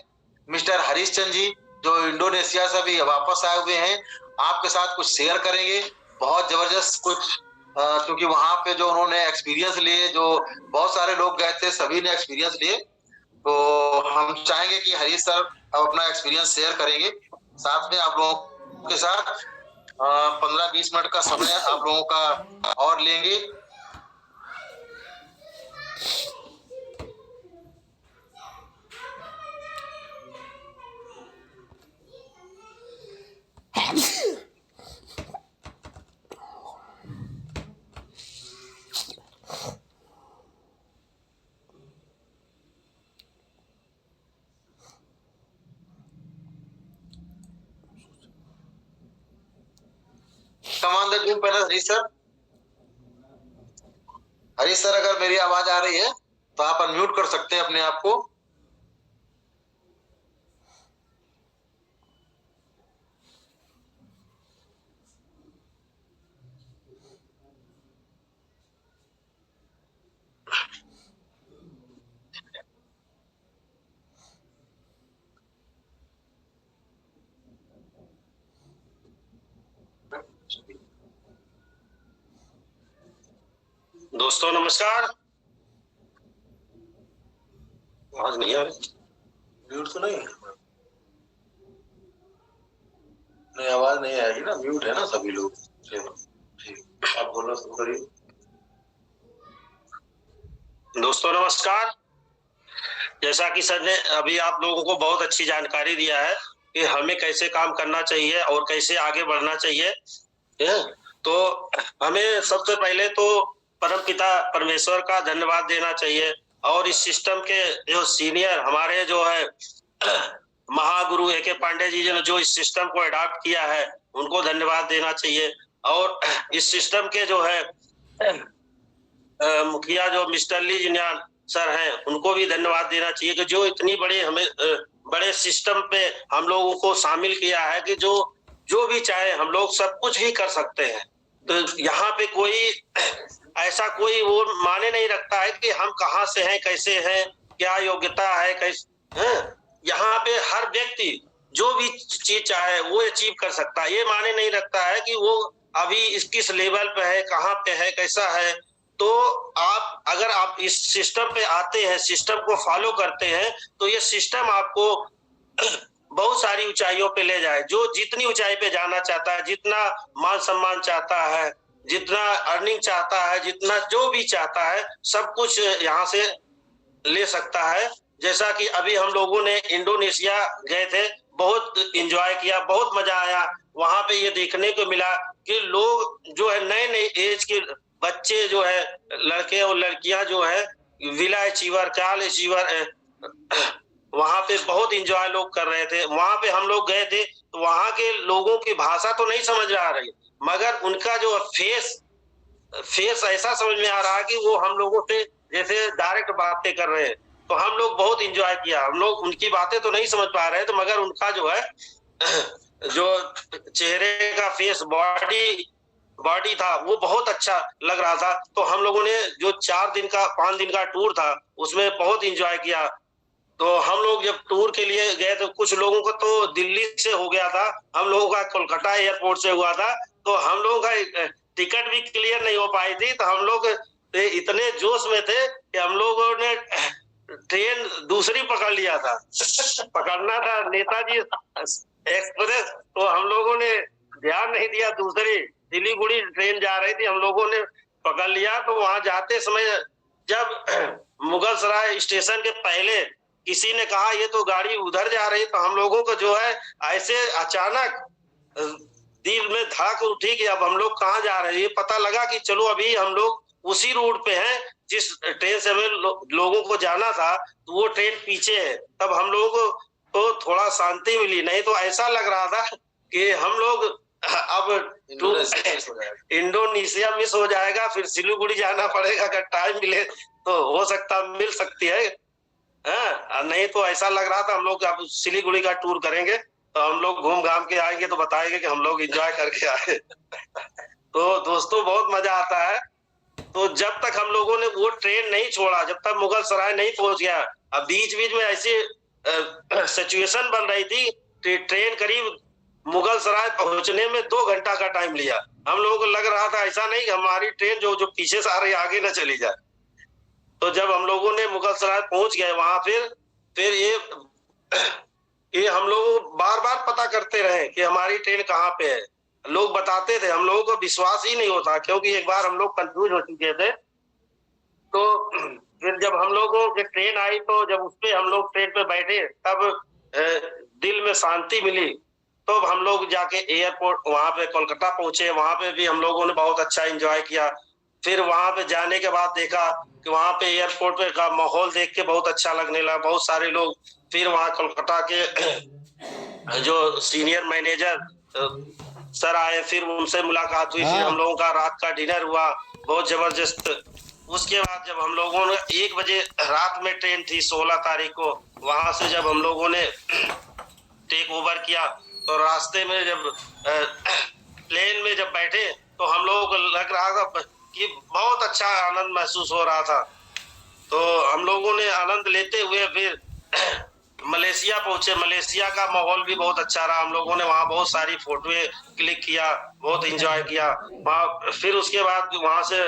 मिस्टर हरीश चंद जी, जो इंडोनेशिया से भी वापस आए हुए हैं, आपके साथ कुछ शेयर करेंगे, बहुत जबरदस्त कुछ, क्योंकि वहां पे जो उन्होंने एक्सपीरियंस लिए, जो बहुत सारे लोग गए थे सभी ने एक्सपीरियंस लिए, तो हम चाहेंगे कि हरीश सर अब अपना एक्सपीरियंस शेयर करेंगे, साथ में आप लोगों के साथ 15-20 मिनट का समय आप लोगों का और लेंगे। Commander zoom panel Harish sir. Harish sir, अगर मेरी आवाज आ रही है तो आप अनम्यूट कर सकते हैं अपने आप को। दोस्तों नमस्कार। आवाज नहीं आ रही, म्यूट तो नहीं है? नहीं, आवाज नहीं आएगी ना, म्यूट है ना सभी लोग। आप बोलना शुरू करिए। दोस्तों नमस्कार। जैसा कि सर ने अभी आप लोगों को बहुत अच्छी जानकारी दिया है कि हमें कैसे काम करना चाहिए और कैसे आगे बढ़ना चाहिए, तो हमें सबसे पहले तो परमपिता परमेश्वर का धन्यवाद देना चाहिए, और इस सिस्टम के जो सीनियर हमारे जो है महागुरु ए.के. पांडे जी ने जो इस सिस्टम को अडॉप्ट किया है उनको धन्यवाद देना चाहिए, और इस सिस्टम के जो है मुखिया जो मिस्टर ली जिन्यान सर हैं उनको भी धन्यवाद देना चाहिए कि जो इतनी बड़े हमें बड़े सिस्टम पे हम लोगों को शामिल किया है, कि जो जो भी चाहे हम लोग सब कुछ भी कर सकते हैं। तो यहाँ पे कोई ऐसा कोई वो माने नहीं रखता है कि हम कहाँ से हैं, कैसे हैं, क्या योग्यता है, कैसे हैं। यहाँ पे हर व्यक्ति जो भी चीज चाहे वो अचीव कर सकता है। ये माने नहीं रखता है कि वो अभी इस किस लेवल पे है, कहाँ पे है, कैसा है। तो आप अगर आप इस सिस्टम पे आते हैं, सिस्टम को फॉलो करते हैं, तो ये सिस्टम आपको बहुत सारी ऊंचाइयों पे ले जाए। जो जितनी ऊंचाई पे जाना चाहता है, जितना मान सम्मान चाहता है, जितना अर्निंग चाहता है, जितना जो भी चाहता है, सब कुछ यहाँ से ले सकता है। जैसा कि अभी हम लोगों ने इंडोनेशिया गए थे, बहुत एंजॉय किया, बहुत मजा आया। वहां पे ये देखने को मिला कि लोग जो है नए नए एज के बच्चे जो है, लड़के और लड़कियां जो है, विला अचीवर, काल अचीवर, वहां पे बहुत एंजॉय लोग कर रहे थे। वहां पे हम लोग गए थे तो वहां के लोगों की भाषा तो नहीं समझ आ रही, मगर उनका जो फेस ऐसा समझ में आ रहा है कि वो हम लोगों से जैसे डायरेक्ट बातें कर रहे हैं। तो हम लोग बहुत एंजॉय किया। हम लोग उनकी बातें तो नहीं समझ पा रहे थे, मगर उनका जो है जो चेहरे का फेस, बॉडी था, वो बहुत अच्छा लग रहा था। तो हम लोगों ने जो 5 दिन का टूर था, उसमें बहुत एंजॉय किया। तो हम लोग जब टूर के लिए गए तो कुछ लोगों को तो दिल्ली से हो गया था, हम लोगों का कोलकाता एयरपोर्ट से हुआ था। तो हम लोगों का टिकट भी क्लियर नहीं हो पाई थी। तो हम लोग इतने जोश में थे कि हम लोगों ने ट्रेन दूसरी पकड़ लिया था। पकड़ना था नेताजी एक्सप्रेस, तो हम लोगों ने ध्यान नहीं दिया, दूसरी सिलीगुड़ी ट्रेन जा रही थी, हम लोगों ने पकड़ लिया। तो वहां जाते समय जब मुगल सराय स्टेशन के पहले किसी ने कहा ये तो गाड़ी उधर जा रही, तो हम लोगों को जो है ऐसे अचानक दिल में धड़क उठी कि अब हम लोग कहाँ जा रहे हैं। ये पता लगा कि चलो अभी हम लोग उसी रूट पे हैं जिस ट्रेन से हमें लोगों को जाना था, तो वो ट्रेन पीछे है। तब हम लोगों को तो थोड़ा शांति मिली, नहीं तो ऐसा लग रहा था कि हम लोग अब इंडोनेशिया मिस हो जाएगा, फिर सिलीगुड़ी जाना पड़ेगा। अगर टाइम मिले तो हो सकता मिल सकती है, नहीं तो ऐसा लग रहा था हम लोग अब सिलीगुड़ी का टूर करेंगे तो हम लोग घूम घाम के आएंगे तो बताएंगे कि हम लोग एंजॉय करके आए। तो दोस्तों बहुत मजा आता है। तो जब तक हम लोगों ने वो ट्रेन नहीं छोड़ा, जब तक मुगल सराय नहीं पहुंच गया, अब बीच बीच में ऐसी सिचुएशन बन रही थी कि ट्रेन करीब मुगल सराय पहुंचने में 2 घंटा का टाइम लिया। हम लोगों को लग रहा था ऐसा नहीं कि हमारी ट्रेन जो पीछे से आ रही आगे न चली जाए। तो जब हम लोगों ने मुगल सराय पहुंच गए वहां, फिर ये हम लोग बार बार पता करते रहे कि हमारी ट्रेन कहाँ पे है। लोग बताते थे, हम लोगों को विश्वास ही नहीं होता, क्योंकि एक बार हम लोग कंफ्यूज हो चुके थे। तो फिर जब हम लोगों की ट्रेन आई, तो जब उस पे हम लोग ट्रेन पे बैठे, तब दिल में शांति मिली। तो हम लोग जाके एयरपोर्ट वहां पे कोलकाता पहुंचे, वहां पे भी हम लोगों ने बहुत अच्छा एंजॉय किया। फिर वहां पे जाने के बाद देखा कि वहां पे एयरपोर्ट पे का माहौल देख के बहुत अच्छा लगने लगा, बहुत सारे लोग। फिर वहां कोलकाता के जो सीनियर मैनेजर सर आए, फिर उनसे मुलाकात हुई। फिर हम लोगों का रात का डिनर हुआ, बहुत जबरदस्त। उसके बाद जब हम लोगों ने 1 बजे रात में ट्रेन थी 16 तारीख को, वहां से जब हम लोगों ने टेक ओवर किया, तो रास्ते में जब प्लेन में जब बैठे तो हम लोगों को लग रहा था कि बहुत अच्छा आनंद महसूस हो रहा था। तो हम लोगों ने आनंद लेते हुए फिर मलेशिया पहुंचे। मलेशिया का माहौल भी बहुत अच्छा रहा। हम लोगों ने वहाँ बहुत सारी फोटोएं क्लिक किया, बहुत एंजॉय किया वहाँ। फिर उसके बाद वहां से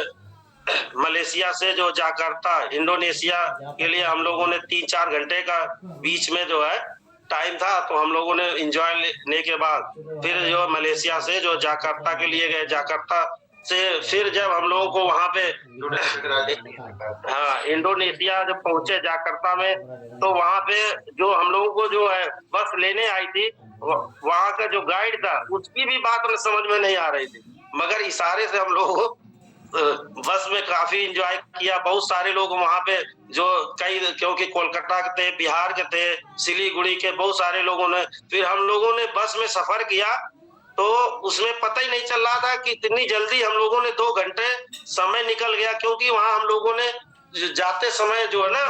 मलेशिया से जो जाकार्ता इंडोनेशिया के लिए हम लोगों ने 3-4 घंटे का बीच में जो है टाइम था। तो हम लोगों ने एंजॉय लेने के बाद फिर जो मलेशिया से जो जाकार्ता के लिए गए, जाकार्ता से फिर जब हम लोगों को वहां पे इंडोनेशिया जब पहुंचे जाकार्ता में, तो वहां पे जो हम लोगों को जो है बस लेने आई थी, वहां का जो गाइड था उसकी भी बात हमें समझ में नहीं आ रही थी, मगर इशारे से हम लोग बस में काफी एंजॉय किया। बहुत सारे लोग वहां पे जो कई, क्योंकि कोलकाता के थे, बिहार के थे, सिलीगुड़ी के, बहुत सारे लोगों ने। फिर हम लोगों ने बस में सफर किया तो उसमें पता ही नहीं चल रहा था कि इतनी जल्दी हम लोगों ने 2 घंटे समय निकल गया। क्योंकि वहां हम लोगों ने जाते समय जो है ना,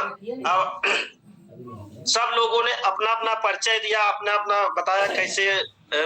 सब लोगों ने अपना अपना परिचय दिया, अपना अपना बताया कैसे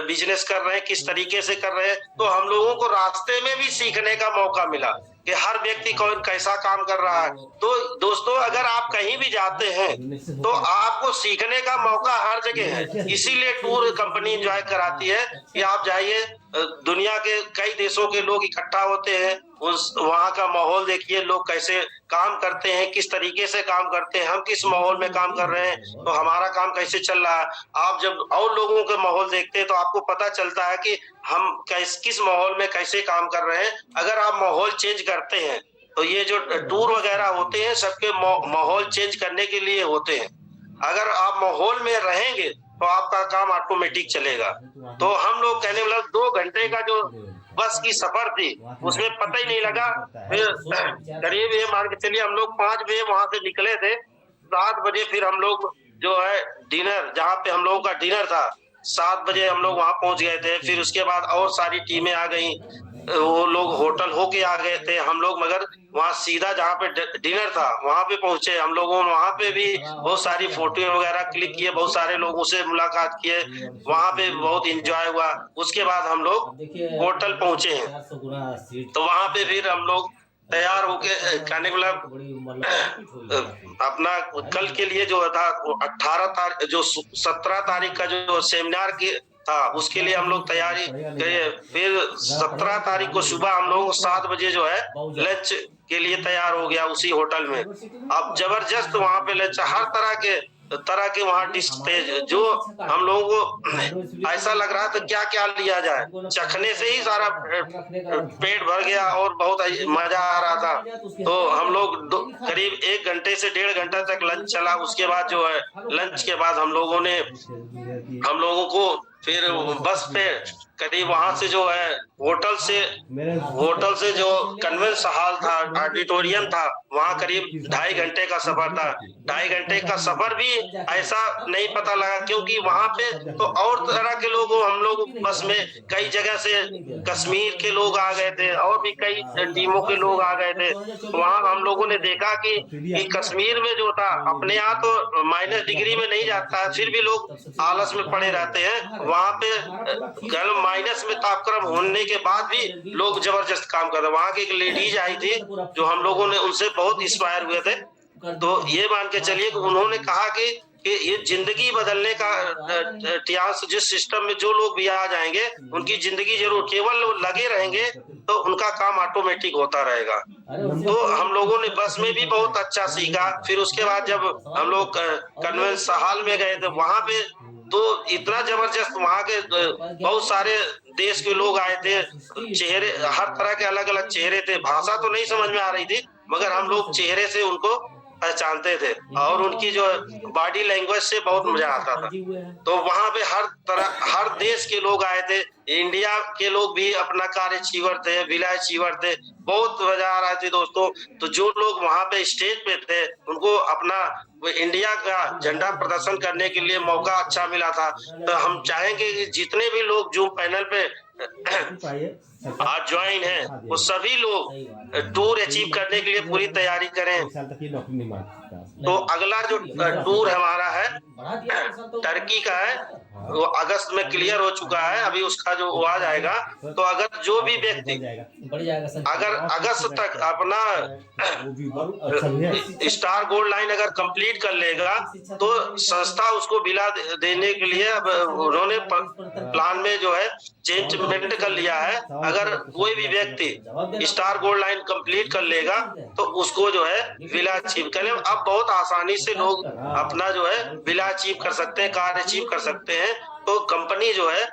बिजनेस कर रहे हैं, किस तरीके से कर रहे हैं। तो हम लोगों को रास्ते में भी सीखने का मौका मिला कि हर व्यक्ति कौन कैसा काम कर रहा है। तो दोस्तों, अगर आप कहीं भी जाते हैं तो आपको सीखने का मौका हर जगह है। इसीलिए टूर कंपनी एंजॉय कराती है कि आप जाइए, दुनिया के कई देशों के लोग इकट्ठा होते हैं, उस वहाँ का माहौल देखिए, लोग कैसे काम करते हैं, किस तरीके से काम करते हैं, हम किस माहौल में काम कर रहे हैं, तो हमारा काम कैसे चल रहा है। आप जब और लोगों के माहौल देखते हैं तो आपको पता चलता है कि हम किस माहौल में कैसे काम कर रहे हैं। अगर आप माहौल चेंज करते हैं तो ये जो टूर वगैरह होते हैं सबके माहौल चेंज करने के लिए होते हैं। अगर आप माहौल में रहेंगे तो आपका काम ऑटोमेटिक चलेगा। तो हम लोग कहने मतलब 2 घंटे का जो बस की सफर थी उसमें पता ही नहीं लगा। फिर करीब ये मान के चलिए हम लोग 5 बजे वहां से निकले थे, 7 बजे फिर हम लोग जो है डिनर, जहाँ पे हम लोगों का डिनर था, 7 बजे हम लोग वहां पहुंच गए थे। फिर उसके बाद और सारी टीमें आ गई, वो लोग होटल होके आ गए थे, हम लोग मगर वहां सीधा जहाँ पे डिनर था वहां पे पहुंचे। हम लोगों ने वहां पे भी बहुत सारी फोटो वगैरह क्लिक किए, बहुत सारे लोगों से मुलाकात किए, वहां पे बहुत एंजॉय हुआ। उसके बाद हम लोग होटल पहुंचे हैं, तो वहां पे फिर हम लोग तैयार होके कहने मतलब अपना कल के लिए जो था 18 तारीख जो 17 तारीख का जो सेमिनार की था उसके लिए हम लोग तैयारी किए। फिर 17 तारीख को सुबह हम लोग 7 बजे जो है लंच के लिए तैयार हो गया उसी होटल में। अब जबरदस्त वहां पे लंच, हर तरह के वहाँ डिश थे, जो हम लोगों को ऐसा लग रहा था क्या क्या लिया जाए, चखने से ही सारा पेट भर गया और बहुत मजा आ रहा था। तो हम लोग करीब 1 घंटे से 1.5 घंटा तक लंच चला। उसके बाद जो है लंच के बाद हम लोगों को फिर बस पे करीब वहां से जो है होटल से जो कन्वेंस हॉल था, ऑडिटोरियम था, वहां करीब 2.5 घंटे का सफर था। 2.5 घंटे का सफर भी ऐसा नहीं पता लगा, क्योंकि वहां पे तो और तरह के लोग, हम लोग बस में कई जगह से कश्मीर के लोग आ गए थे और भी कई टीमों के लोग आ गए थे। वहां हम लोगों ने देखा कि कश्मीर में जो था अपने यहाँ तो -डिग्री में नहीं जाता है, फिर भी लोग आलस में पड़े रहते हैं। वहां पे माइनस में तापक्रम होने के बाद भी लोग जबरदस्त काम कर रहे हैं। वहां की एक लेडीज आई थी जो हम लोगों ने उनसे बहुत इंस्पायर हुए थे। तो ये मान के चलिए कि उन्होंने कहा कि ये जिंदगी बदलने का इतिहास, जिस सिस्टम में जो लोग भी आ जाएंगे उनकी जिंदगी जरूर, केवल लगे रहेंगे तो उनका काम ऑटोमेटिक होता रहेगा। तो हम लोगों ने बस में भी बहुत अच्छा सीखा। फिर उसके बाद जब हम लोग कन्वेंस हॉल में गए थे वहां पे तो इतना जबरदस्त, वहां के बहुत सारे देश के लोग आए थे, चेहरे हर तरह के अलग अलग चेहरे थे। भाषा तो नहीं समझ में आ रही थी मगर हम लोग चेहरे से उनको पहचानते थे और उनकी जो बॉडी लैंग्वेज से बहुत मजा आता था। तो वहां पे हर देश के लोग आए थे, इंडिया के लोग भी अपना कार्य अचीवर थे, विलेज अचीवर थे, बहुत मजा आ रहा थी दोस्तों। तो जो लोग वहां पे स्टेज पे थे उनको अपना इंडिया का झंडा प्रदर्शन करने के लिए मौका अच्छा मिला था। तो हम चाहेंगे कि जितने भी लोग जूम पैनल पे आज ज्वाइन है वो सभी लोग टूर अचीव करने के लिए पूरी तैयारी करें। तो अगला जो टूर हमारा है टर्की का है, वो अगस्त में क्लियर हो चुका है, अभी उसका जो वो आ जाएगा। तो अगर जो भी व्यक्ति अगर अगस्त तक अपना स्टार गोल्ड लाइन अगर कंप्लीट कर लेगा तो संस्था उसको विला देने के लिए अब उन्होंने प्लान में जो है चेंजमेंट कर लिया है। अगर कोई भी व्यक्ति स्टार गोल्ड लाइन कंप्लीट कर लेगा तो उसको जो है विला अचीव कर ले। अब बहुत आसानी से लोग अपना जो है विला अचीव कर सकते हैं, कार्य अचीव कर सकते हैं। तो कंपनी जो है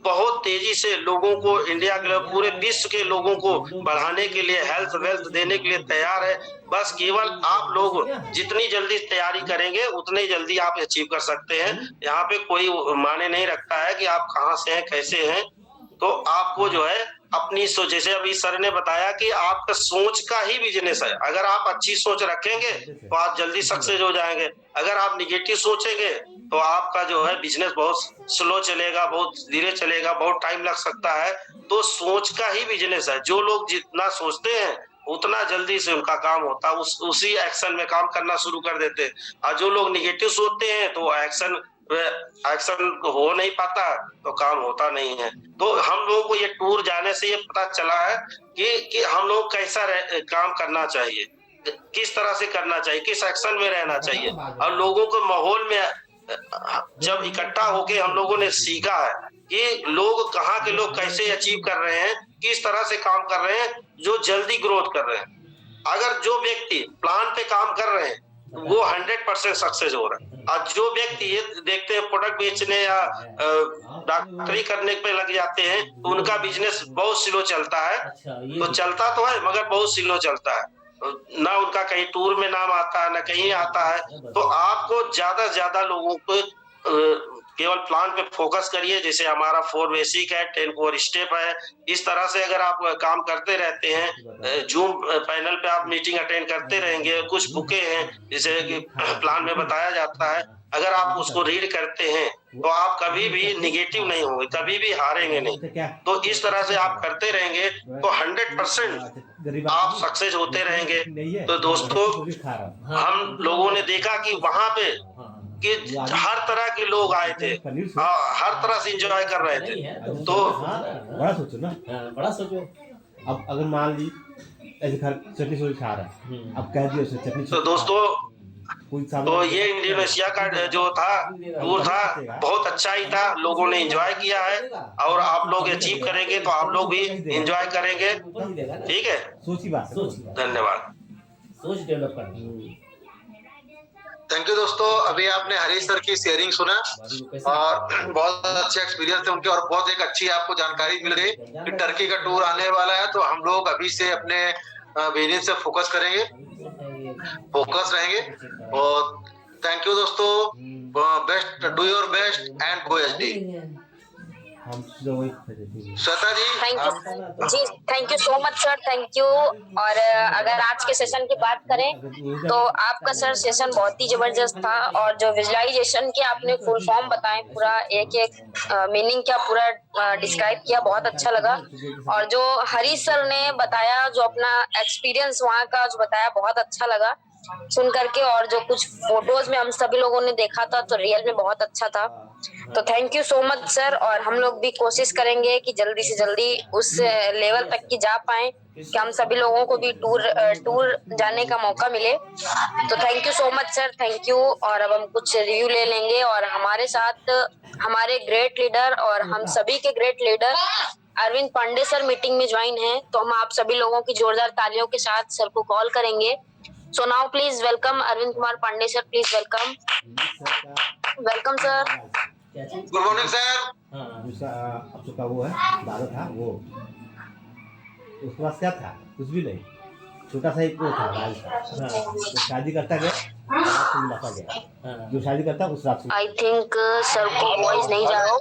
बहुत तेजी से लोगों को, इंडिया के पूरे विश्व के लोगों को बढ़ाने के लिए, हेल्थ वेल्थ देने के लिए तैयार है। बस केवल आप लोग जितनी जल्दी तैयारी करेंगे उतनी जल्दी आप अचीव कर सकते हैं। यहाँ पे कोई माने नहीं रखता है कि आप कहाँ से हैं, कैसे हैं। तो आपको जो है अपनी सोच, जैसे अभी सर ने बताया कि आपका सोच का ही बिजनेस है। अगर आप अच्छी सोच रखेंगे तो आप जल्दी सक्सेस हो जाएंगे। अगर आप निगेटिव सोचेंगे तो आपका जो है बिजनेस बहुत स्लो चलेगा, बहुत धीरे चलेगा, बहुत टाइम लग सकता है। तो सोच का ही बिजनेस है। जो लोग जितना सोचते हैं उतना जल्दी से उनका काम होता है, उसी एक्शन में काम करना शुरू कर देते हैं। और जो लोग निगेटिव सोचते हैं तो एक्शन एक्शन हो नहीं पाता तो काम होता नहीं है। तो हम लोगों को ये टूर जाने से ये पता चला है कि हम लोग कैसा काम करना चाहिए, किस तरह से करना चाहिए, किस एक्शन में रहना चाहिए, और लोगों को माहौल में जब इकट्ठा होके हम लोगों ने सीखा है कि लोग कहाँ के लोग कैसे अचीव कर रहे हैं, किस तरह से काम कर रहे हैं, जो जल्दी ग्रोथ कर रहे हैं। अगर जो व्यक्ति प्लान पे काम कर रहे हैं वो 100% सक्सेस हो रहा है, और जो व्यक्ति ये देखते हैं प्रोडक्ट बेचने या डॉक्टरी करने पे लग जाते हैं तो उनका बिजनेस बहुत स्लो चलता है। तो चलता तो है मगर बहुत स्लो चलता है, ना उनका कहीं टूर में नाम आता है ना कहीं आता है। तो आपको ज्यादा से ज्यादा लोगों को केवल प्लान पे फोकस करिए, जैसे हमारा 4 बेसिक है, 10 कोर स्टेप है। इस तरह से अगर आप काम करते रहते हैं, जूम पैनल पे आप मीटिंग अटेंड करते रहेंगे, कुछ बुके हैं जैसे कि प्लान में बताया जाता है, अगर आप उसको रीड करते हैं तो आप कभी भी निगेटिव नहीं होंगे, कभी भी हारेंगे नहीं। तो इस तरह से आप करते रहेंगे तो 100% आप सक्सेस होते रहेंगे। तो दोस्तों, हम लोगों ने देखा कि वहां पे कि हर तरह के लोग आए थे, हर तरह से एंजॉय कर रहे थे। तो बड़ा सोचो ना, बड़ा सोचो। अब अगर मान ली ऐसे घर चटनी सोच खा रहा है, अब कह दिया उसे चटनी। तो दोस्तों, तो ये इंडोनेशिया का जो था टूर था बहुत अच्छा ही था, लोगों ने एंजॉय किया है, और आप लोग अचीव करेंगे तो आप लोग भी एंजॉय करेंगे। ठीक है, सोची बात, धन्यवाद। सोच डेवलप करनी। थैंक यू दोस्तों, अभी आपने हरीश सर की शेयरिंग सुना और बहुत अच्छे एक्सपीरियंस थे उनके, और बहुत एक अच्छी आपको जानकारी मिल गई कि टर्की का टूर आने वाला है। तो हम लोग अभी से अपने बिजनेस से फोकस करेंगे, फोकस रहेंगे। और थैंक यू दोस्तों, best, do your best and go HD. Shweta ji, thank you so much sir, thank you. और अगर आज के सेशन की बात करें तो आपका सर सेशन बहुत ही जबरदस्त था, और जो विजुअलाइजेशन के आपने फुल फॉर्म बताए, पूरा एक एक मीनिंग क्या पूरा डिस्क्राइब किया, बहुत अच्छा लगा। और जो हरीश सर ने बताया, जो अपना एक्सपीरियंस वहाँ का जो बताया, बहुत अच्छा लगा सुन करके। और जो कुछ फोटोज में हम सभी लोगों ने देखा था तो रियल में बहुत अच्छा था। तो thank you so much sir, और हम लोग भी कोशिश करेंगे कि जल्दी से जल्दी उस लेवल तक की जा पाए कि हम सभी लोगों को भी टूर जाने का मौका मिले। तो thank you so much sir, thank you. और अब हम कुछ रिव्यू ले लेंगे, और हमारे साथ हमारे ग्रेट लीडर और हम सभी के great leader Arvind Pandey sir meeting में ज्वाइन है। तो हम आप सभी लोगों की जोरदार तालियों के साथ सर को कॉल करेंगे। So now please welcome Arvind Kumar Pandey sir, please welcome sir। Good morning sir. अब का वो है दादा था, वो उसके पास क्या था, कुछ भी नहीं, छोटा सा एक वो था राज था। जो शादी करता गया जो शादी करता उस रात। आई थिंक सर को वॉइस नहीं जा रहा।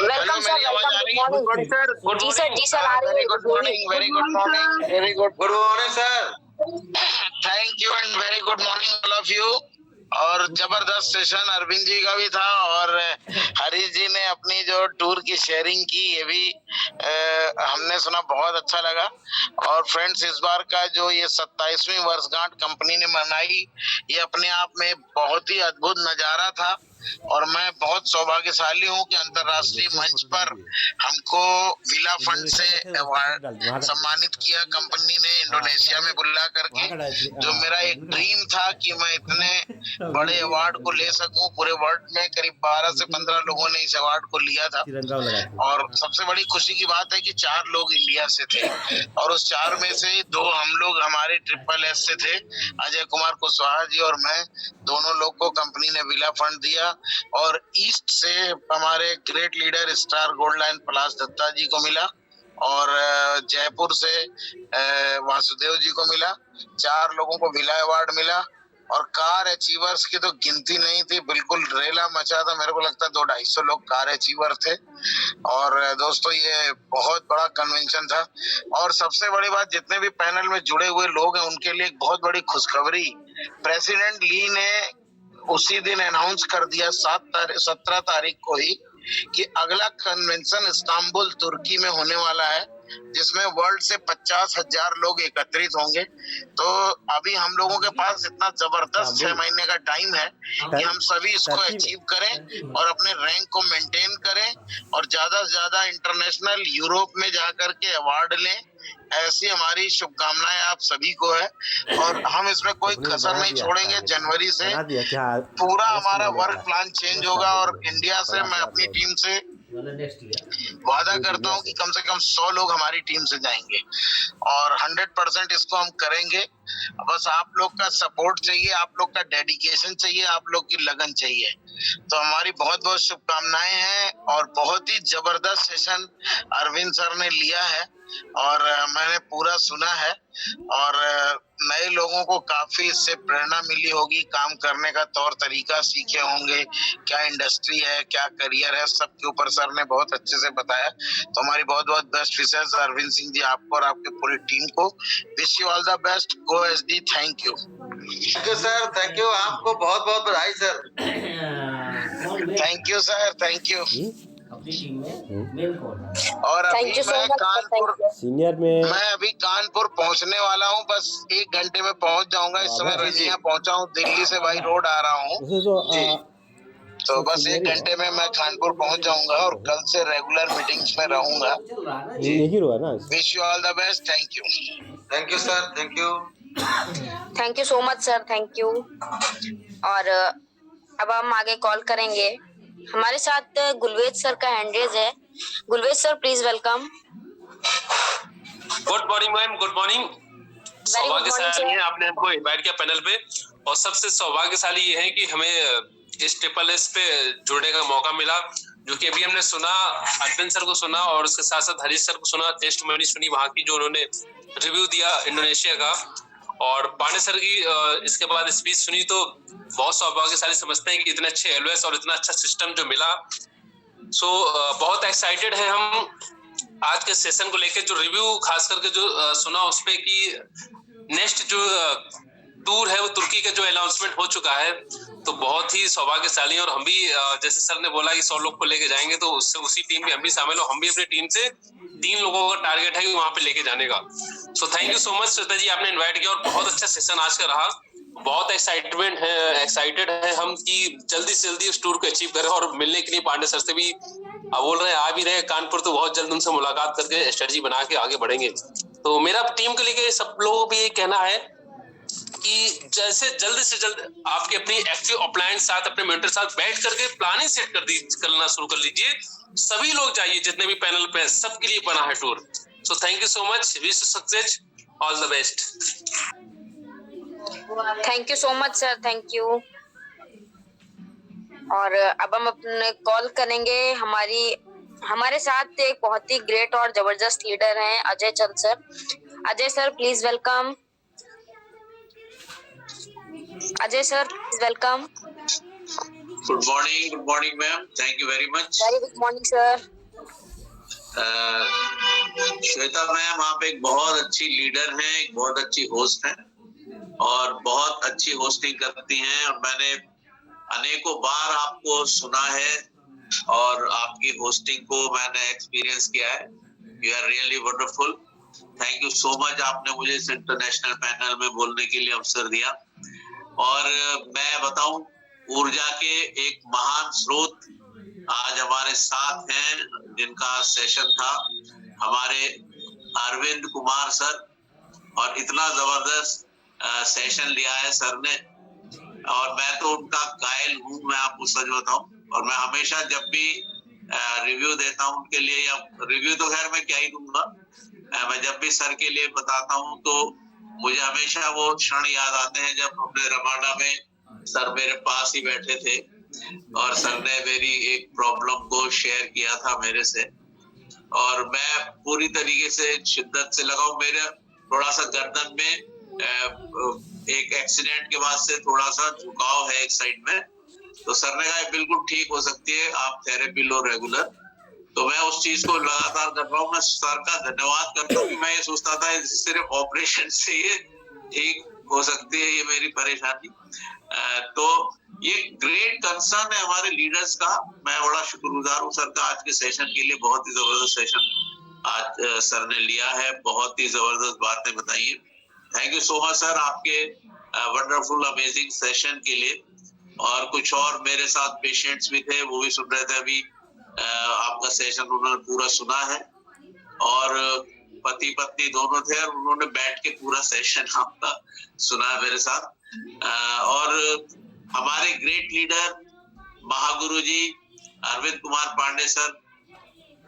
वेलकम सर, वेलकम जी सर आ रही है। Good morning, very good morning, very good morning sir. Thank you and very good morning all of you. और जबरदस्त सेशन अरविंद जी का भी था, और हरीश जी ने अपनी जो टूर की शेयरिंग की, ये भी हमने सुना, बहुत अच्छा लगा। और फ्रेंड्स, इस बार का जो ये 27वीं वर्षगांठ कंपनी ने मनाई, ये अपने आप में बहुत ही अद्भुत नजारा था। और मैं बहुत सौभाग्यशाली हूँ कि अंतर्राष्ट्रीय मंच पर हमको विला फंड से सम्मानित किया कंपनी ने, इंडोनेशिया में बुला करके। जो मेरा एक ड्रीम था कि मैं इतने बड़े अवार्ड को ले सकूं, पूरे वर्ल्ड में करीब 12 से 15 लोगों ने इस अवार्ड को लिया था। और सबसे बड़ी खुशी की बात है कि 4 लोग इंडिया से थे, और उस 4 में से 2 हम लोग हमारे SSS से थे, अजय कुमार कुशवाहा जी और मैं। दोनों लोग को कंपनी ने विला फंड दिया। और ईस्ट से हमारे great leader star gold line Palash Datta ji को मिला, और जयपुर से वासुदेव जी को मिला। 4 लोगों को विला अवार्ड मिला। और कार अचीवर्स की तो गिनती नहीं थी, बिल्कुल रेला मचा था। मेरे को लगता है 200-250 लोग कार अचीवर थे। और दोस्तों, ये बहुत बड़ा कन्वेंशन था। और सबसे बड़ी बात, जितने भी पैनल में जुड़े हुए लोग हैं उनके लिए एक बहुत बड़ी खुशखबरी, प्रेसिडेंट ली ने उसी दिन अनाउंस कर दिया 17 तारीख को ही कि अगला कन्वेंशन इस्तांबुल तुर्की में होने वाला है। जिसमें वर्ल्ड से 50,000 लोग एकत्रित होंगे। तो अभी हम लोगों के पास इतना जबरदस्त 6 महीने का टाइम है कि हम सभी इसको अचीव करें और अपने रैंक को मेंटेन करें और ज्यादा से ज्यादा इंटरनेशनल यूरोप में जाकर के अवार्ड लें। ऐसी हमारी शुभकामनाएं आप सभी को है और हम इसमें कोई कसर नहीं छोड़ेंगे। जनवरी से पूरा हमारा वर्क प्लान चेंज होगा और इंडिया से मैं अपनी टीम से वादा करता हूं कि कम से कम 100 लोग हमारी टीम से जाएंगे और 100% इसको हम करेंगे। बस आप लोग का सपोर्ट चाहिए, आप लोग का डेडिकेशन चाहिए, आप लोग की लगन चाहिए। तो हमारी बहुत बहुत शुभकामनाएं हैं और बहुत ही जबरदस्त सेशन अरविंद सर ने लिया है और मैंने पूरा सुना है और नए लोगों को काफी इससे प्रेरणा मिली होगी, काम करने का तौर तरीका सीखे होंगे, क्या इंडस्ट्री है, क्या करियर है, सबके ऊपर सर ने बहुत अच्छे से बताया। तो हमारी बहुत बहुत बेस्ट विशेष अरविंद सिंह जी आपको और आपके पूरी टीम को। Wish you all the best. Go SD. Thank you sir, thank you. आपको बहुत बहुत बधाई sir. Thank you sir, thank you. अपनी टीम में मेन कौन है? और अभी मैं कानपुर सीनियर में मैं अभी कानपुर पहुंचने वाला हूं, बस 1 घंटे में पहुंच जाऊंगा। इस समय रजिया पहुंचा हूं, दिल्ली से बाई रोड आ रहा हूं। तो बस 1 घंटे में मैं कानपुर पहुंच जाऊंगा और कल से रेगुलर मीटिंग्स में रहूंगा। Wish you all the best. Thank you. Thank you sir, thank you. Thank you so much sir, thank you. और अब हम आगे कॉल करेंगे। हमारे साथ गुलवेज सर का हैंड रेज है। Gulvez sir please welcome. Good morning ma'am, good morning. सौभाग्यशाली है आपने हमको इनवाइट किया पैनल पे और सबसे सौभाग्यशाली ये है कि हमें इस ट्रिपल एस पे जुड़ने का मौका मिला, जो कि अभी हमने सुना, अरविंद सर को सुना और उसके साथ साथ हरीश सर को सुना, टेस्टमनी सुनी वहां की जो उन्होंने रिव्यू दिया इंडोनेशिया का, और पांडे सर की इसके बाद स्पीच सुनी। तो बहुत सौभाग्यशाली समझते हैं कि इतने अच्छे एलओएस और इतना अच्छा सिस्टम जो मिला। सो बहुत एक्साइटेड है हम आज के सेशन को लेकर, जो रिव्यू खास करके जो सुना उस पे कि नेक्स्ट जो टूर है वो तुर्की का जो अनाउंसमेंट हो चुका है, तो बहुत ही सौभाग्यशाली। और हम भी जैसे सर ने बोला कि 100 लोग को लेके जाएंगे, तो उससे उसी टीम में हम भी शामिल हो। हम भी अपनी टीम से 3 लोगों का टारगेट है कि वहां पे लेके जाने का। So thank you so much Shweta ji, आपने इन्वाइट किया और बहुत अच्छा सेशन आज का रहा। बहुत एक्साइटेड है हम कि जल्दी से जल्दी उस टूर को अचीव करें और मिलने के लिए पांडे सर से भी बोल रहे हैं, आ भी रहे कानपुर, तो बहुत जल्द उनसे मुलाकात करके स्ट्रेटजी बना के आगे बढ़ेंगे। तो मेरा टीम को लेके सब लोगों को भी ये कहना है कि जैसे जल्द से जल्द आपके अपनी एक्टिव अपलायंस साथ अपने मेंटर साथ बैठ करके प्लानिंग सेट करना शुरू कर लीजिए। सभी लोग जाइए, जितने भी पैनल पे सबके लिए बना है tour. So thank you so much, wish you success, all the best. Thank you so much sir, thank you. और अब हम अपने कॉल करेंगे हमारे साथ एक बहुत ही ग्रेट और जबरदस्त लीडर हैं Ajay Chand sir. Ajay sir please welcome. Ajay sir please welcome. Good morning ma'am, thank you very much. Very good morning sir. Shweta ma'am आप एक बहुत अच्छी लीडर हैं, एक बहुत अच्छी होस्ट हैं और बहुत अच्छी होस्टिंग करती हैं और मैंने अनेकों बार आपको सुना है और आपकी होस्टिंग को मैंने एक्सपीरियंस किया है। You are really wonderful. Thank you so much, आपने मुझे इस इंटरनेशनल पैनल में बोलने के लिए अवसर दिया। और मैं बताऊं, ऊर्जा के एक महान स्रोत आज हमारे साथ हैं, जिनका सेशन था हमारे अरविंद कुमार सर, और इतना जबरदस्त सेशन लिया है सर ने और मैं तो उनका कायल हूँ, मैं आपको सच बताऊं। और मैं हमेशा जब भी रिव्यू देता हूँ उनके लिए, या रिव्यू तो खैर मैं क्या ही दूंगा, मैं जब भी सर के लिए बताता हूँ तो मुझे हमेशा वो क्षण याद आते हैं जब हमने रमाडा में सर मेरे पास ही बैठे थे और सर ने मेरी एक प्रॉब्लम को शेयर किया था मेरे से, और मैं पूरी तरीके से शिद्दत से लगा हूं। मेरे थोड़ा सा गर्दन में एक एक्सीडेंट के बाद से थोड़ा सा झुकाव है एक साइड में, तो सर ने कहा बिल्कुल ठीक हो सकती है, आप थेरेपी लो रेगुलर। तो मैं उस चीज को लगातार कर रहा हूँ। मैं सर का धन्यवाद करता हूँ कि मैं ये सोचता था सिर्फ ऑपरेशन से ये ठीक हो सकती है ये मेरी परेशानी। तो ये ग्रेट कंसर्न है हमारे लीडर्स का। मैं बड़ा शुक्रगुजार हूँ सर का आज के सेशन के लिए, बहुत ही जबरदस्त सेशन आज सर ने लिया है। बहुत ही जबरदस्त बातें बताई है। Thank you so much sir आपके वंडरफुल अमेजिंग सेशन के लिए। और कुछ और मेरे साथ पेशेंट्स भी थे, वो भी सुन रहे थे अभी आपका सेशन, उन्होंने पूरा सुना है। और पति पत्नी दोनों थे और उन्होंने बैठ के पूरा सेशन आपका सुना है मेरे साथ। और हमारे ग्रेट लीडर महागुरु जी अरविंद कुमार पांडे सर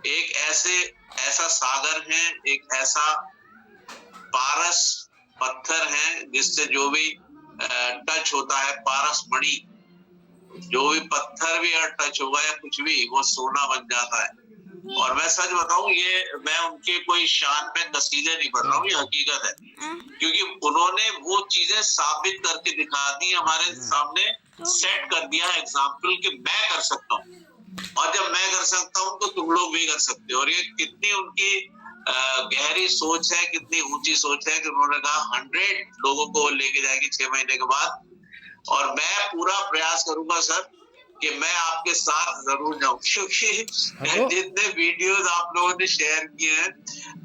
एक ऐसा सागर है, एक ऐसा पारस पत्थर है जिससे जो भी टच होता है, पारस मणि, जो भी पत्थर भी अगर टच होगा या कुछ भी, वो सोना बन जाता है। और मैं सच बताऊं, ये मैं उनके कोई शान पे कसीदे नहीं पढ़ रहा हूँ, ये हकीकत है, क्योंकि उन्होंने वो चीजें साबित करके दिखा दी, हमारे सामने सेट कर दिया एग्जाम्पल कि मैं कर सकता हूँ, और जब मैं कर सकता हूँ तो तुम लोग भी कर सकते हो। और ये कितनी उनकी गहरी सोच है, कितनी ऊंची सोच है कि उन्होंने कहा 100 लोगों को लेके जाएंगे 6 महीने के बाद। और मैं पूरा प्रयास करूंगा सर कि मैं आपके साथ जरूर जाऊं, क्योंकि जितने वीडियोस आप लोगों ने शेयर किए हैं,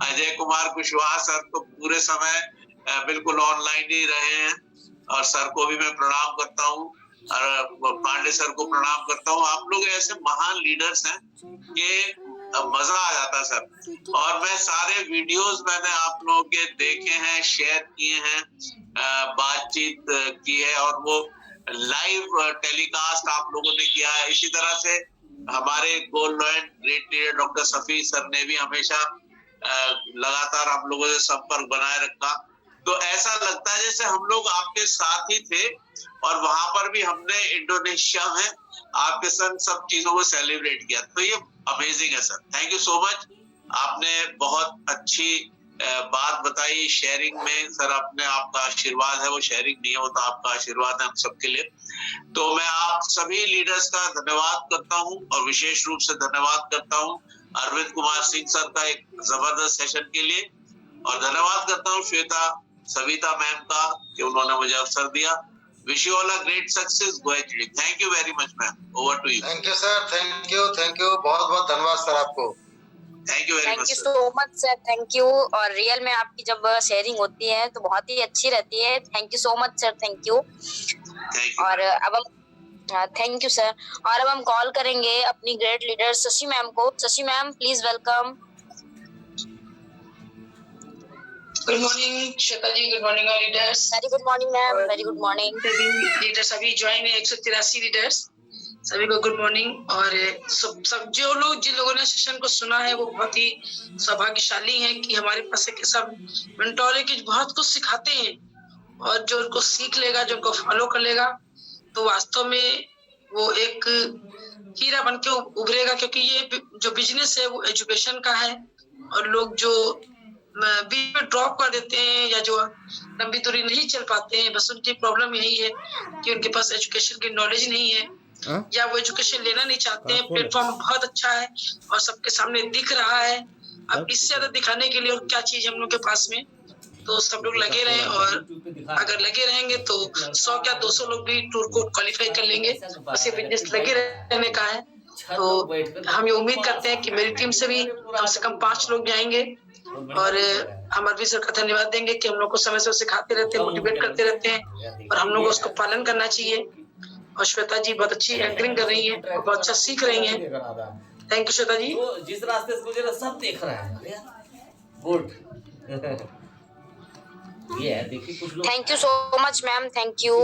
अजय कुमार कुशवाहा सर तो पूरे समय बिल्कुल ऑनलाइन ही रहे हैं, और सर को भी मैं प्रणाम करता हूँ, और पांडे सर को प्रणाम करता हूँ। आप लोग ऐसे महान लीडर्स हैं कि मजा आ जाता है सर। और मैं सारे वीडियोस मैंने आप लोगों के देखे हैं, शेयर किए हैं, बातचीत की है, और वो लाइव टेलीकास्ट आप लोगों ने किया है। इसी तरह से हमारे gold lion great leader doctor Safi sir ने भी हमेशा लगातार हम लोगों से संपर्क बनाए रखा। तो ऐसा लगता है जैसे हम लोग आपके साथ ही थे, और वहां पर भी हमने इंडोनेशिया में आपके संग सब चीजों को सेलिब्रेट किया। तो ये अमेजिंग है sir, thank you so much. आपने बहुत अच्छी बात बताई शेयरिंग में सर। अपने आपका आशीर्वाद है, वो शेयरिंग नहीं होता, आपका आशीर्वाद है हम सबके लिए। तो मैं आप सभी लीडर्स का धन्यवाद करता हूं, और विशेष रूप से धन्यवाद करता हूं अरविंद कुमार सिंह सर का एक जबरदस्त सेशन के लिए, और धन्यवाद करता हूं श्वेता सविता मैम का कि उन्होंने मुझे अवसर दिया। Wish you all a great success, go ahead. Thank you very much ma'am, over to you. Thank you sir, thank you, बहुत बहुत धन्यवाद सर आपको। Thank you very much. Thank you so much sir, thank you. और रियल में आपकी जब शेयरिंग होती है तो बहुत ही अच्छी रहती है। Thank you so much sir, thank you. और अब हम थैंक यू सर। और अब हम कॉल करेंगे अपनी ग्रेट लीडर शशि मैम को। Shashi ma'am please welcome. Good morning Shweta ji, good morning all leaders. Very good morning ma'am, very good morning. Leaders अभी ज्वाइन है 183 लीडर्स, सभी को गुड मॉर्निंग। और सब जो लोग जिन लोगों ने सेशन को सुना है वो बहुत ही सौभाग्यशाली हैं कि हमारे पास एक ऐसा मेंटोर है कि बहुत कुछ सिखाते हैं, और जो उनको सीख लेगा, जो उनको फॉलो कर लेगा, तो वास्तव में वो एक हीरा बन के उभरेगा। क्योंकि ये जो बिजनेस है वो एजुकेशन का है, और लोग जो बीच में ड्रॉप कर देते हैं या जो लंबी दूरी नहीं चल पाते हैं, बस उनकी प्रॉब्लम यही है कि उनके पास एजुकेशन की नॉलेज नहीं है, या वो एजुकेशन लेना नहीं चाहते हैं। प्लेटफॉर्म बहुत अच्छा है और सबके सामने दिख रहा है। अब इससे ज्यादा दिखाने के लिए और क्या चीज हम लोग के पास में, तो सब लोग लगे रहे, और अगर लगे रहेंगे तो 100 क्या 200 लोग भी टूर को क्वालिफाई कर लेंगे। बस ये बिजनेस लगे रहने का है। तो हम ये उम्मीद करते हैं कि मेरी टीम से भी कम से कम 5 लोग जाएंगे, और हम अरविंद सर का धन्यवाद देंगे कि हम लोग को समय से सिखाते रहते हैं, मोटिवेट करते रहते हैं, और हम लोग को उसको पालन करना चाहिए। और श्वेता जी बहुत अच्छी एंकरिंग कर रही है और बहुत अच्छा सीख रही है। थैंक यू श्वेता जी। तो जिस रास्ते से गुजरे सब देख रहा है। गुड। ये है, देखिए कुछ लोग। Thank you so much ma'am, thank you.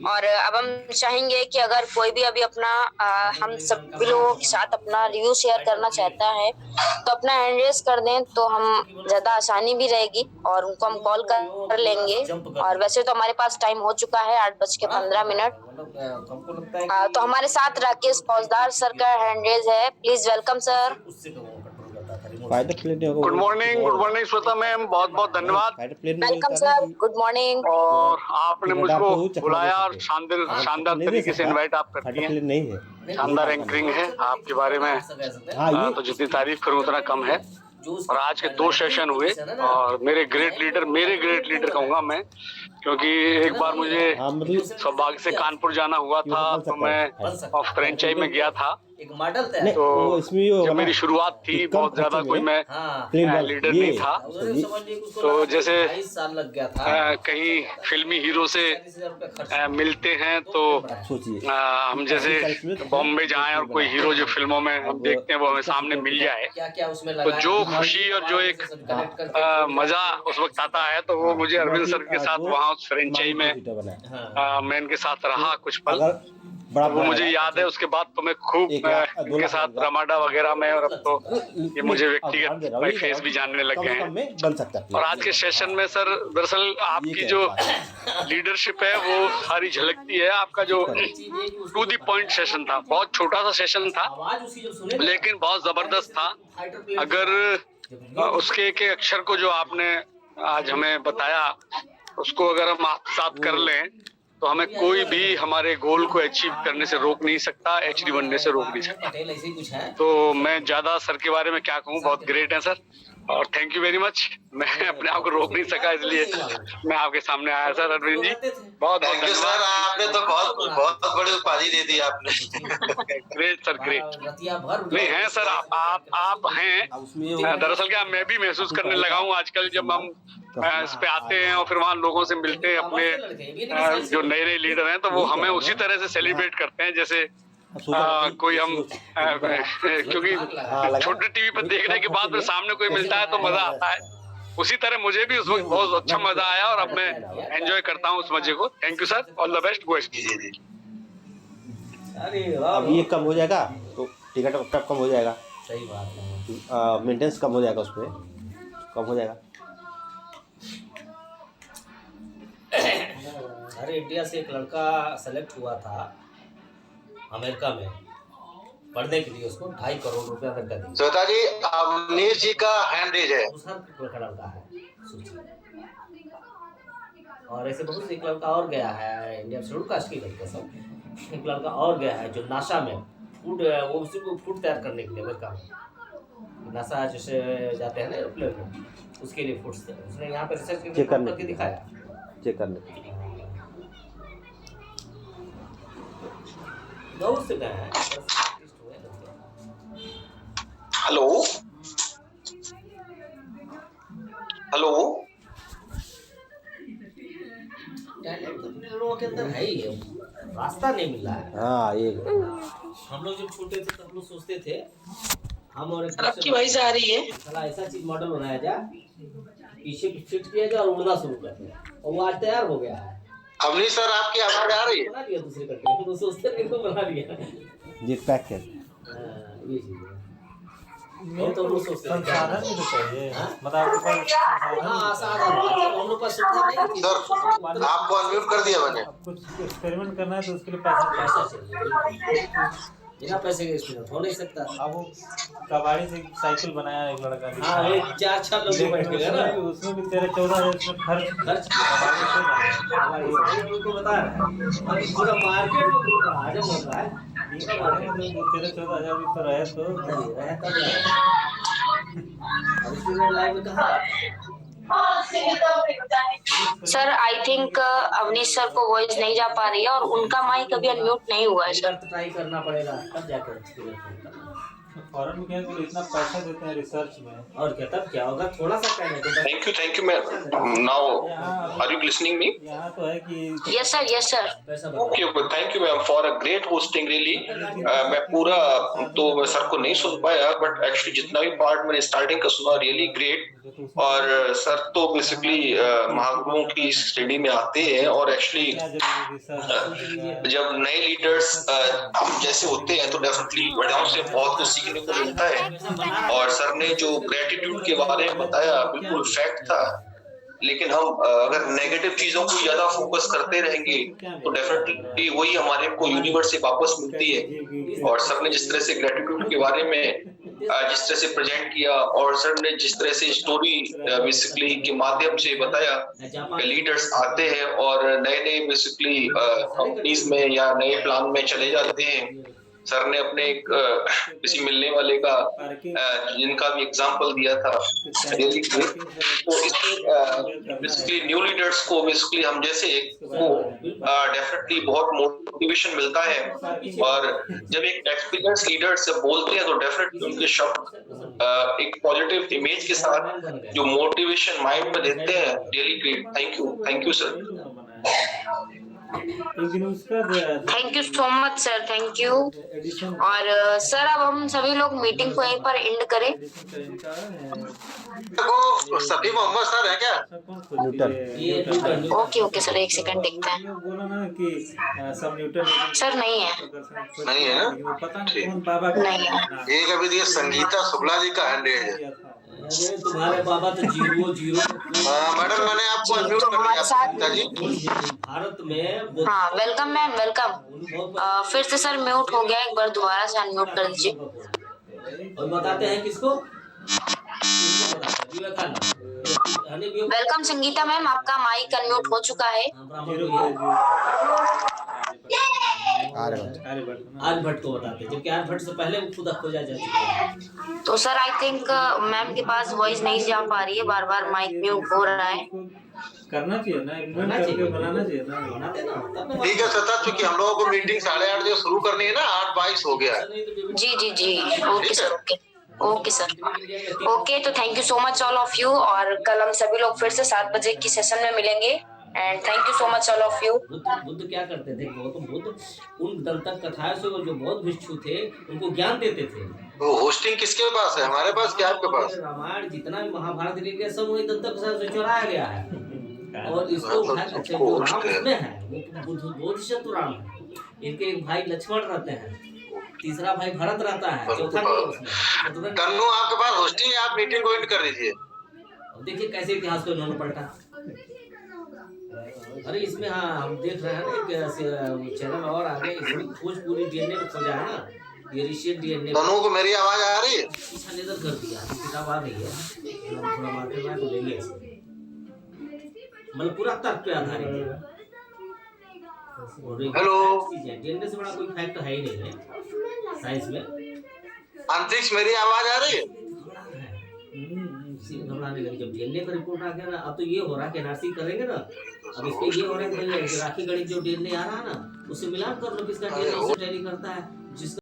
और अब हम चाहेंगे कि अगर कोई भी अभी अपना हम सभी लोगों के साथ अपना रिव्यू शेयर करना चाहता है तो अपना हैंड रेज कर दें, तो हम ज्यादा आसानी भी रहेगी और उनको हम कॉल कर लेंगे। और वैसे तो हमारे पास टाइम हो चुका है 8:15। तो हमारे साथ राकेश फौजदार सर का हैंड रेज है, please welcome sir. Good morning Shweta ma'am, बहुत बहुत धन्यवाद। Welcome sir, good morning. और आपने मुझको बुलाया और शानदार तरीके से इनवाइट आप करती हैं। शानदार एंकरिंग है आपके बारे में, तो जितनी तारीफ करूं उतना कम है। और आज के 2 सेशन हुए, और मेरे ग्रेट लीडर कहूंगा मैं, क्योंकि एक बार मुझे सौभाग्य से कानपुर जाना हुआ था, तो मैं फ्रेंचाइज में गया था। एक मॉडल तो जब मेरी शुरुआत थी, बहुत ज्यादा कोई मैं लीडर नहीं था, तो जैसे साल लग गया था। कहीं फिल्मी हीरो से मिलते हैं तो हम जैसे बॉम्बे जाएं और कोई हीरो जो फिल्मों में हम देखते हैं वो हमें सामने मिल जाए, तो जो खुशी और जो एक मजा उस वक्त आता है, तो वो मुझे अरविंद सर के साथ वहाँ उस फ्रेंचाइज में मैं इनके साथ रहा कुछ पल, वो मुझे याद है। उसके बाद तो मैं खूब इनके साथ रमाडा वगैरह में, और अब तो ये मुझे व्यक्तिगत भाई फेस भी जानने लग गए हैं। और आज के सेशन में सर, दरअसल आपकी जो लीडरशिप है वो सारी झलकती है। आपका जो टू द पॉइंट सेशन था, बहुत छोटा सा सेशन था लेकिन बहुत जबरदस्त था। अगर उसके एक अक्षर को जो आपने आज हमें बताया, उसको अगर हम आत्मसात कर लें तो हमें कोई भी हमारे गोल को अचीव करने से रोक नहीं सकता, एचडी बनने से रोक नहीं सकता। तो मैं ज्यादा सर के बारे में क्या कहूँ, बहुत ग्रेट है सर, और थैंक यू वेरी मच। मैं अपने आप को रोक नहीं सका, इसलिए मैं आपके सामने आया सर। अरविंद जी बहुत थैंक यू सर, आपने तो बहुत बड़ी उपाधि दे दी आपने। Great sir, great. नहीं है सर, आप हैं। दरअसल क्या मैं भी महसूस करने लगा हूँ आजकल, जब हम इस पे आते हैं और फिर वहाँ लोगों से मिलते हैं, अपने जो नए नए लीडर हैं, तो वो हमें उसी तरह से सेलिब्रेट करते हैं जैसे कोई हम, क्योंकि छोटे टीवी पर देखने के बाद फिर सामने कोई मिलता है तो मजा आता है। उसी तरह मुझे भी उस वक्त बहुत अच्छा मजा आया और अब मैं एंजॉय करता हूँ उस मजे को। Thank you sir, all the best. गोएश कीजिए। अब ये कम हो जाएगा तो टिकट कम हो जाएगा, सही बात है, मेंटेनेंस कम हो जाएगा, उस पर कम हो जाएगा। अरे इंडिया से एक लड़का सेलेक्ट हुआ था अमेरिका में पढ़ने के लिए, उसको 2.5 करोड़ रुपया तक का दिया। श्वेता जी, अवनीश जी का हैंड रेज है। दूसरा लड़का है, और ऐसे बहुत से एक लड़का और गया है, इंडिया शेड्यूल कास्ट की लड़का सब। एक लड़का और गया है जो नासा में फूड, वो उसी को फूड तैयार करने के लिए अमेरिका में, नासा जैसे जाते हैं ना एरोप्लेन में, उसके लिए फूड उसने यहाँ पे रिसर्च करके दिखाया, चेक करने बहुत से गए हैं। हेलो हेलो, टैलेंट तो लोगों के अंदर है ही है, रास्ता नहीं मिला है। हाँ, ये हम लोग जब छोटे थे तो हम लोग सोचते थे हम और आपकी वॉइस आ रही है, साला ऐसा चीज मॉडल बनाया जाए, पीछे फिट किया जाए और उड़ना शुरू कर दिया, और वो आज तैयार हो गया है। अवनीश सर, आपकी आवाज आ रही है? बना लिया दूसरे कंट्री में, सोचते थे तो बना लिया ये पैक है। ये चीज है, तो लोग सोचते हैं साधन भी तो चाहिए, मतलब आपके पास हाँ साधन, हम लोग पास सुविधा नहीं थी। सर, आपको अनम्यूट कर दिया मैंने। कुछ एक्सपेरिमेंट करना है तो उसके लिए पैसा चाहिए, बिना पैसे के एक्सपेरिमेंट हो नहीं सकता। अब वो कबाड़ी से साइकिल बनाया एक लड़का, हाँ, एक 4-6 लोग बैठ गए ना, उसमें भी 13-14 उसमें खर्च उनको बता रहा है, पूरा मार्केट में आजम हो रहा है, 13-14 हज़ार भी तो रहे तो लाइव में कहा। Sir I think Avneesh sir को वॉइस नहीं जा पा रही है और उनका माइक अभी अनम्यूट नहीं हुआ है सर। ट्राई करना पड़ेगा तब जाकर। फॉरेन में क्या है, इतना पैसा देते हैं रिसर्च में, और क्या तब क्या होगा, थोड़ा सा कहने को। Thank you ma'am. Now are you listening me? यहाँ तो है कि yes sir. Okay, thank you ma'am for a great hosting really. मैं पूरा तो सर को नहीं सुन पाया, बट एक्चुअली जितना भी पार्ट मैंने स्टार्टिंग का सुना, रियली ग्रेट। और सर तो बेसिकली महागुरुओं की श्रेणी में आते हैं, और एक्चुअली जब नए लीडर्स जैसे होते हैं तो डेफिनेटली बड़ों से बहुत कुछ सीखने को मिलता है। और सर ने जो ग्रेटिट्यूड के बारे में बताया बिल्कुल फैक्ट था, लेकिन हम अगर नेगेटिव चीजों को ज्यादा फोकस करते रहेंगे तो डेफिनेटली वही हमारे को यूनिवर्स से वापस मिलती है। और सर ने जिस तरह से ग्रेटिट्यूड के बारे में जिस तरह से प्रेजेंट किया, और सर ने जिस तरह से स्टोरी बेसिकली के माध्यम से बताया, लीडर्स आते हैं और नए नए बेसिकली कंपनीज में या नए प्लान में चले जाते हैं, सर ने अपने एक किसी मिलने वाले का जिनका भी एग्जांपल दिया था, रियली ग्रेट। तो इसमें बेसिकली न्यू लीडर्स को बेसिकली हम जैसे को डेफिनेटली बहुत मोटिवेशन मिलता है, और जब एक एक्सपीरियंस लीडर से बोलते हैं तो डेफिनेटली उनके शब्द एक पॉजिटिव इमेज के साथ जो मोटिवेशन माइंड में देते हैं, really great. Thank you sir. Thank you so much sir, thank you. और सर अब हम सभी लोग मीटिंग को यहीं पर एंड करें। वो सभी मोहम्मद सर है क्या? ओके ओके सर, एक सेकंड देखते हैं। सर नहीं है, नहीं है ना? ठीक, नहीं है। एक अभी दिया संगीता शुक्ला जी का हैंड है। तुम्हारे बाबा तो 0-0। मैडम मैंने आपको अनम्यूट कर दिया संगीता जी। भारत में हाँ वेलकम मैम, वेलकम। फिर से सर म्यूट हो गया, एक बार दोबारा से अनम्यूट कर दीजिए। और बताते हैं किसको? वेलकम संगीता मैम, आपका माइक अनम्यूट हो चुका है। आर्यभट्ट को बताते हैं, जबकि आर्यभट्ट से पहले वो खुद खोजा जा चुका है। तो सर आई थिंक मैम के पास वॉइस नहीं जा पा रही है, बार बार माइक म्यूट हो रहा है। करना चाहिए ना, इन्वेंट करके बनाना चाहिए ना। ठीक है सर, क्योंकि हम लोगों को मीटिंग 8:30 बजे शुरू करनी है ना, 8:22 हो गया है। जी जी जी, okay sir, okay okay sir, okay. तो thank you so much all of you, और कल हम सभी लोग फिर से 7 बजे की सेशन में मिलेंगे। And thank you so much all of you. Buddha क्या करते थे? गौतम बुद्ध उन दंतक कथाओं से जो बौद्ध भिक्षु थे उनको ज्ञान देते थे। वो होस्टिंग किसके पास है? हमारे पास क्या आपके पास? रामायण जितना भी महाभारत रिलेटेड सब वही दंतक कथा से चुराया गया है, और इसको जो राम उसमें है वो बोधिसत्व राम है। इनके एक भाई लक्ष्मण रहते हैं, तीसरा भाई भरत रहता है, चौथा नहीं है उसमें। तन्नू आपके पास होस्टिंग है, आप मीटिंग को एंड कर दीजिए। देखिए कैसे इतिहास को इन्होंने पलटा। अरे इसमें हाँ हम देख रहे हैं ना एक चैनल और आगे इसमें खोज पूरी डीएनए में खोजा है ना, ये रिशियन डीएनए। तन्नू को मेरी आवाज आ रही है? पीछा लेकर कर दिया, किताब आ रही है, थोड़ा मार्केट में तो लेंगे मतलब पूरा तर्क पे आधारित है। हेलो, डीएनए से बड़ा कोई फैक्ट है ही नहीं है साइंस में। अंतरिक्ष मेरी आवाज आ रही है? घबराने लगी जब डीएनए का रिपोर्ट आ गया ना। अब तो ये हो रहा है कि एनआरसी करेंगे ना, अब इस पे ये हो रहा है कि राखी गणित जो डीएनए आ रहा है ना, उससे मिलान कर लो किसका डीएनए से टैली करता है, जिसका